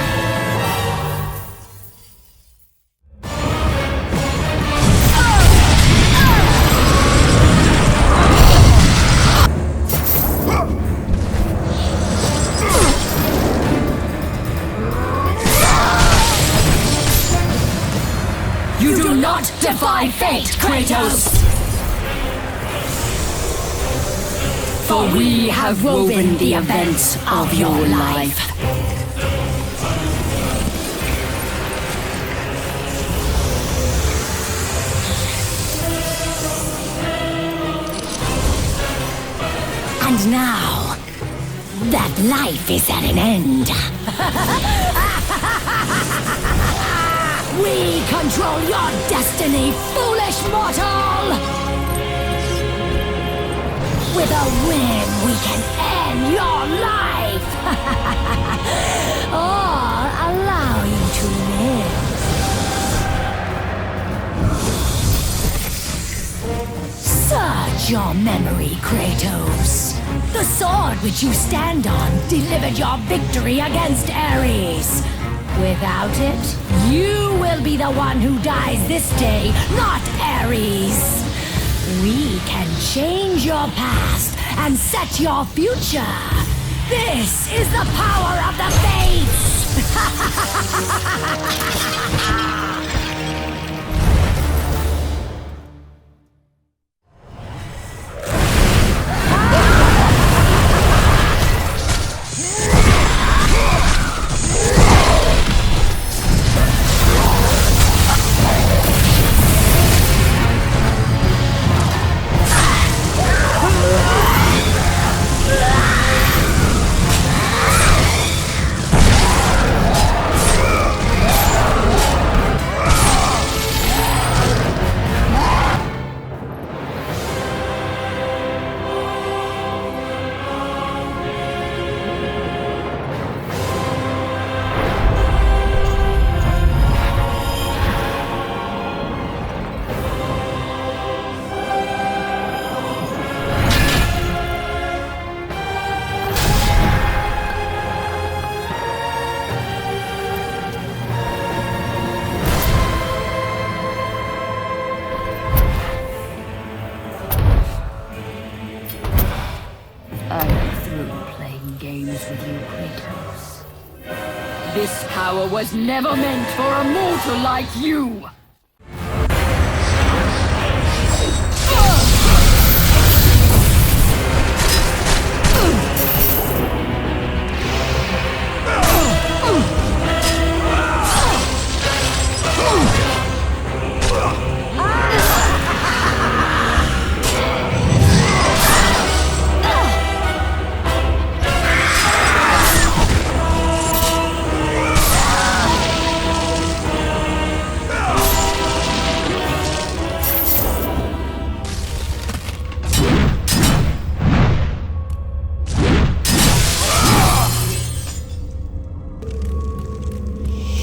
[SPEAKER 6] You do not defy fate, Kratos! For we have woven the events of your life. And now, that life is at an end. We control your destiny, foolish mortal! With a whim, we can end your life! Or allow you to live. Search your memory, Kratos. The sword which you stand on delivered your victory against Ares. Without it, you will be the one who dies this day, not Ares. We can change your past and set your future. This is the power of the Fates! This power was never meant for a mortal like you!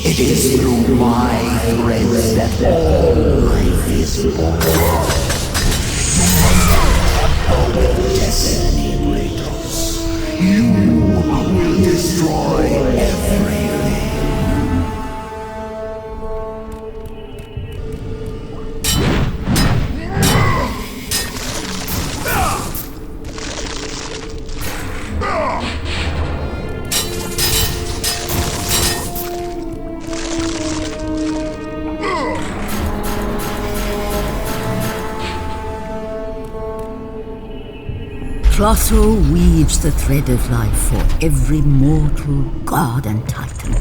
[SPEAKER 11] It is through my threads that all life is born. Our destiny, Kratos. You will destroy everything.
[SPEAKER 1] Clotho weaves the thread of life for every mortal, god and titan.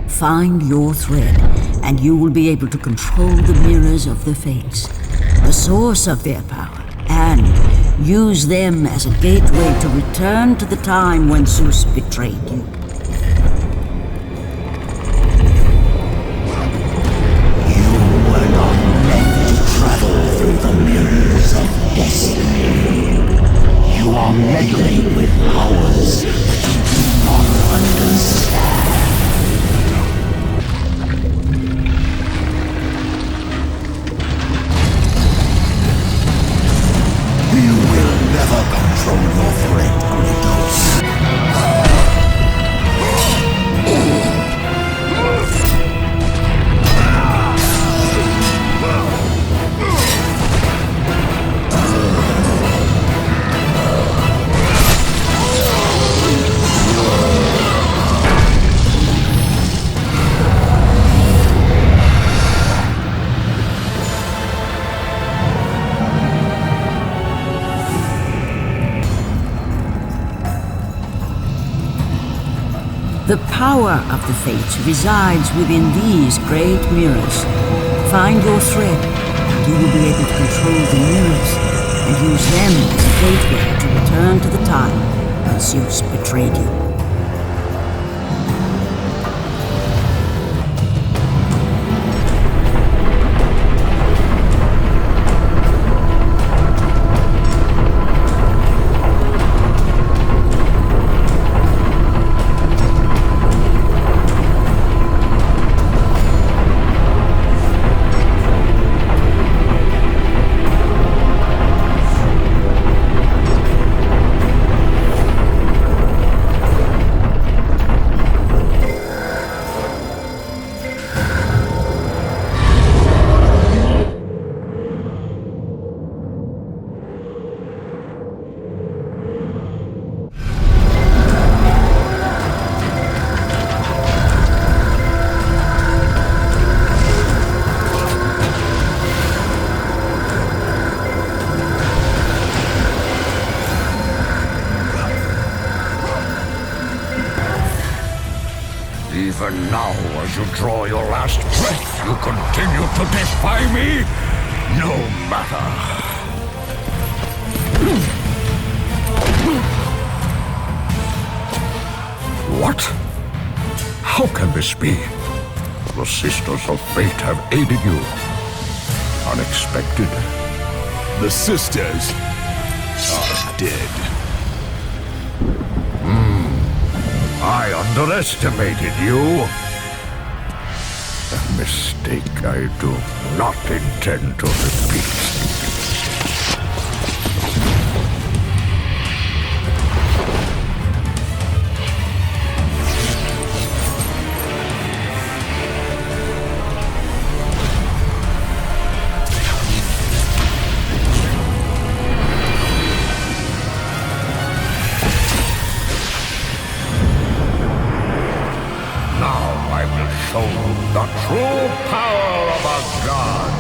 [SPEAKER 1] Find your thread, and you will be able to control the mirrors of the fates, the source of their power, and use them as a gateway to return to the time when Zeus betrayed you.
[SPEAKER 11] You were not meant to travel through the mirrors of destiny. You are meddling with powers that you do not understand. You will never control your threat, Kratos.
[SPEAKER 1] The power of the fates resides within these great mirrors. Find your thread, and you will be able to control the mirrors, and use them as a gateway to return to the time when Zeus betrayed you.
[SPEAKER 4] Even now, as you draw your last breath, you continue to defy me? No matter. What? How can this be? The Sisters of Fate have aided you. Unexpected.
[SPEAKER 5] The sisters are dead.
[SPEAKER 4] I underestimated you. A mistake I do not intend to repeat. Show the true power of a god.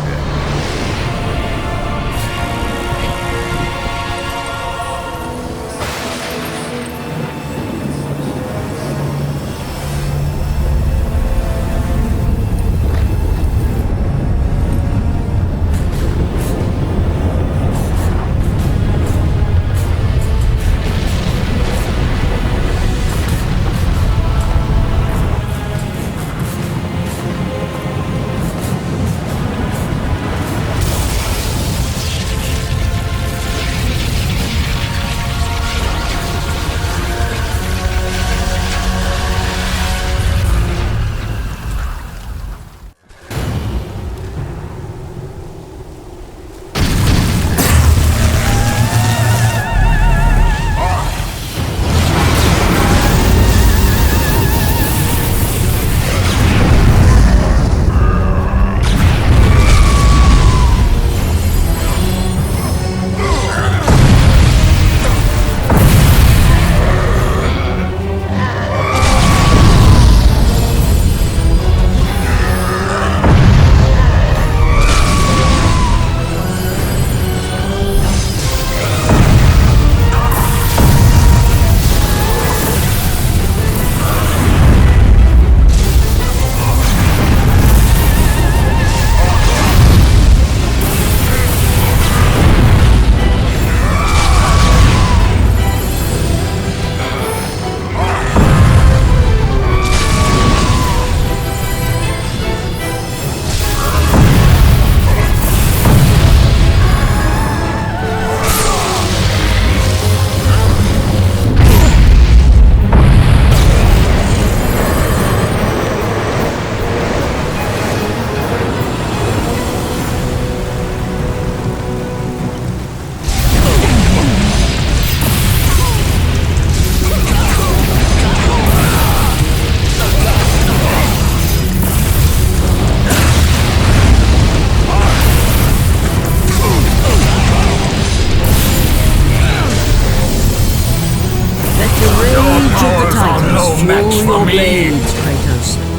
[SPEAKER 1] your
[SPEAKER 10] me!
[SPEAKER 1] blades, Kratos.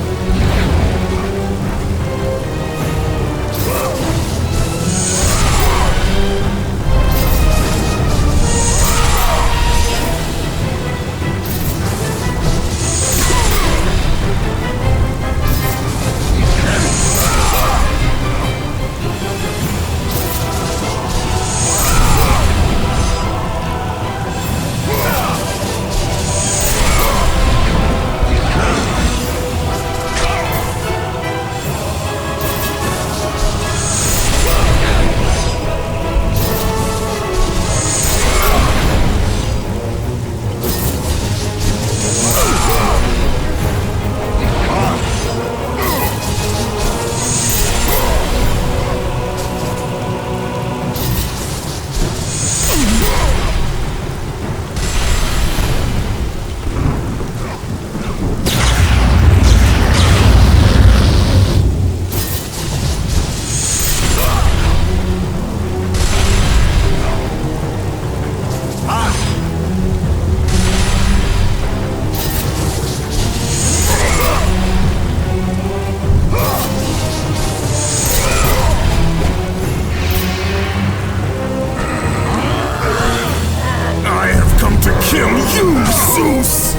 [SPEAKER 9] Zeus!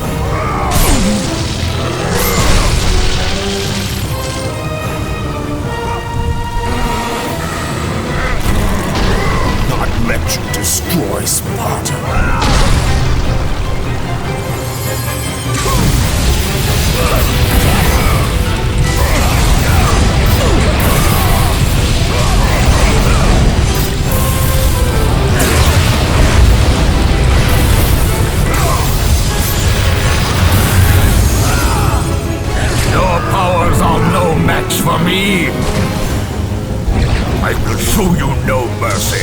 [SPEAKER 9] Not let you destroy Sparta.
[SPEAKER 4] For me, I will show you no mercy.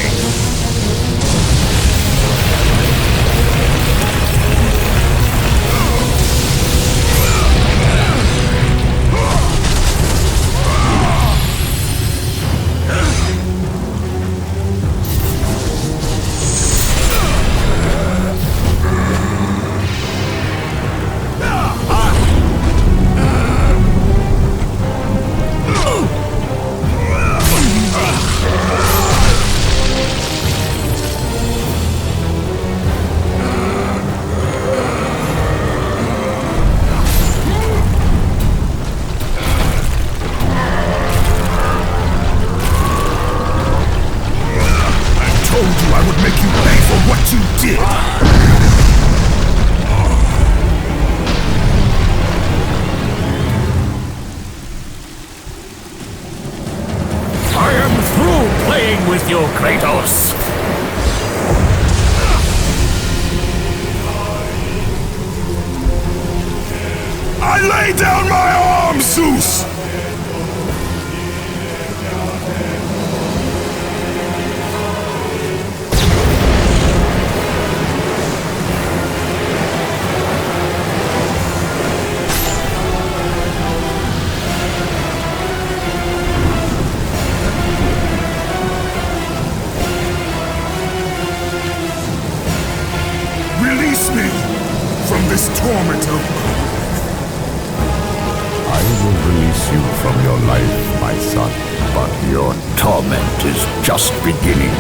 [SPEAKER 4] With you, Kratos!
[SPEAKER 9] I lay down my arms, Zeus! Release me from this torment of
[SPEAKER 4] I will release you from your life, my son, but your torment is just beginning.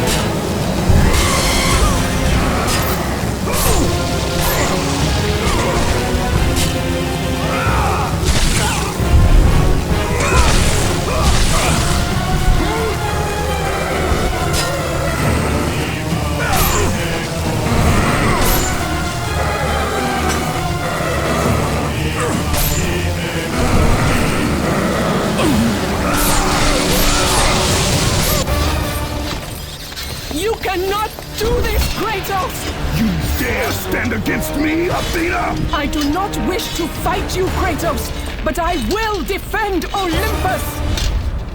[SPEAKER 3] You cannot do this, Kratos!
[SPEAKER 9] You dare stand against me, Athena?
[SPEAKER 3] I do not wish to fight you, Kratos, but I will defend Olympus!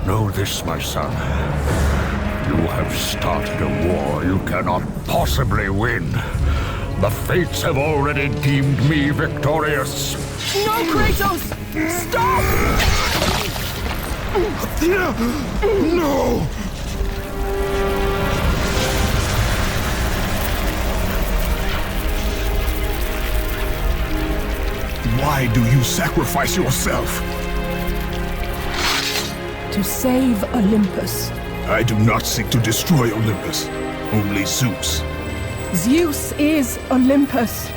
[SPEAKER 4] Know this, my son. You have started a war you cannot possibly win. The fates have already deemed me victorious.
[SPEAKER 3] No, Kratos! Stop!
[SPEAKER 9] Athena! No! Why Why do you sacrifice yourself?
[SPEAKER 3] To save Olympus.
[SPEAKER 9] I do not seek to destroy Olympus, only Zeus.
[SPEAKER 3] Zeus is Olympus.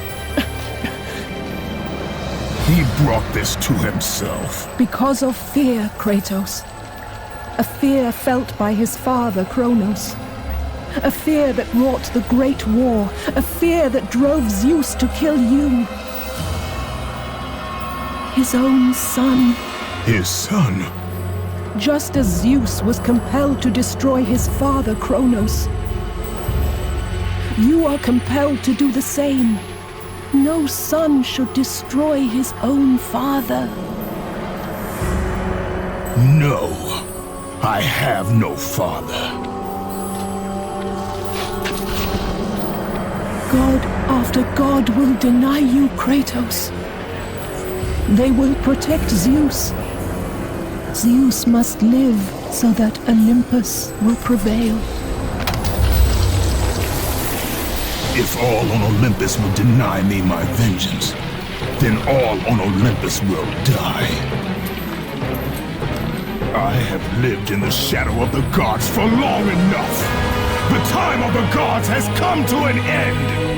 [SPEAKER 9] He brought this to himself.
[SPEAKER 3] Because of fear, Kratos. A fear felt by his father, Kronos. A fear that wrought the Great War. A fear that drove Zeus to kill you. His own son.
[SPEAKER 9] His son?
[SPEAKER 3] Just as Zeus was compelled to destroy his father, Kronos. You are compelled to do the same. No son should destroy his own father.
[SPEAKER 9] No, I have no father.
[SPEAKER 3] God after God will deny you, Kratos. They will protect Zeus. Zeus must live so that Olympus will prevail.
[SPEAKER 9] If all on Olympus will deny me my vengeance, then all on Olympus will die. I have lived in the shadow of the gods for long enough. The time of the gods has come to an end.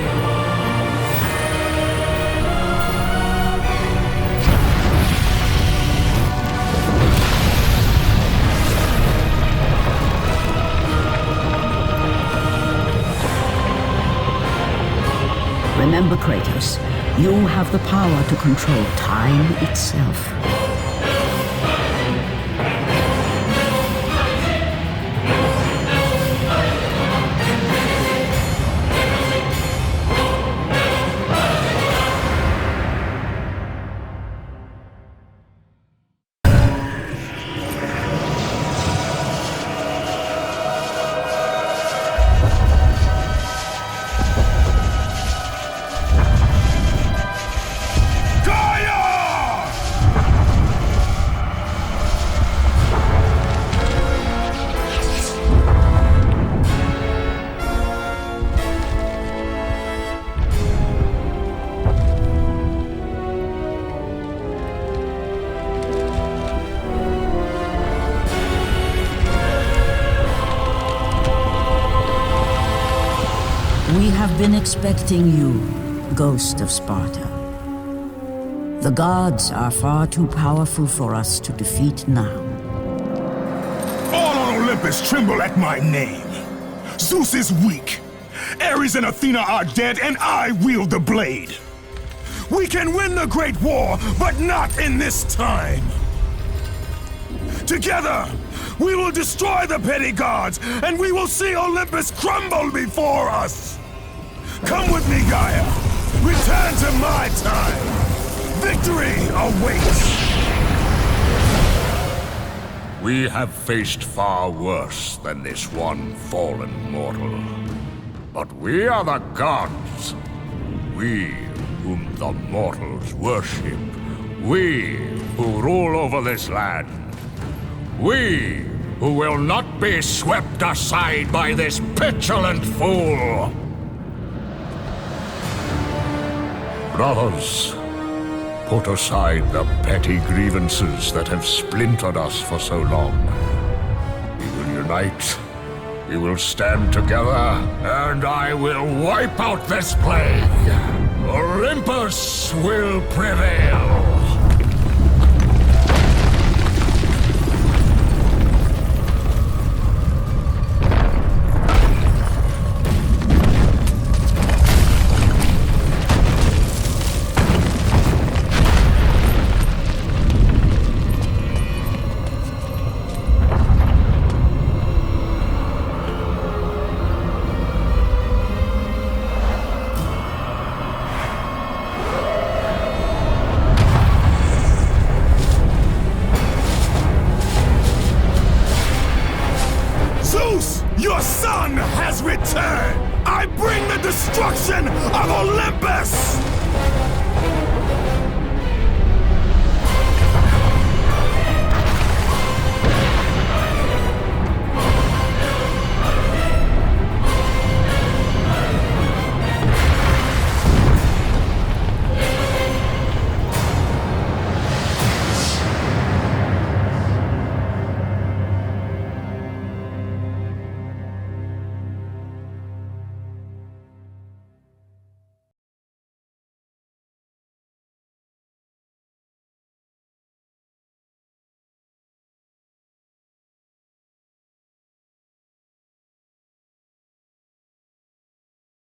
[SPEAKER 1] Remember, Kratos, you have the power to control time itself. We have been expecting you, Ghost of Sparta. The gods are far too powerful for us to defeat now.
[SPEAKER 9] All on Olympus tremble at my name. Zeus is weak. Ares and Athena are dead, and I wield the blade. We can win the Great War, but not in this time. Together, we will destroy the petty gods, and we will see Olympus crumble before us. Come with me, Gaia. Return to my time. Victory awaits.
[SPEAKER 4] We have faced far worse than this one fallen mortal. But we are the gods. We whom the mortals worship. We who rule over this land. We who will not be swept aside by this petulant fool. Brothers, put aside the petty grievances that have splintered us for so long. We will unite, we will stand together, and I will wipe out this plague. Olympus will prevail.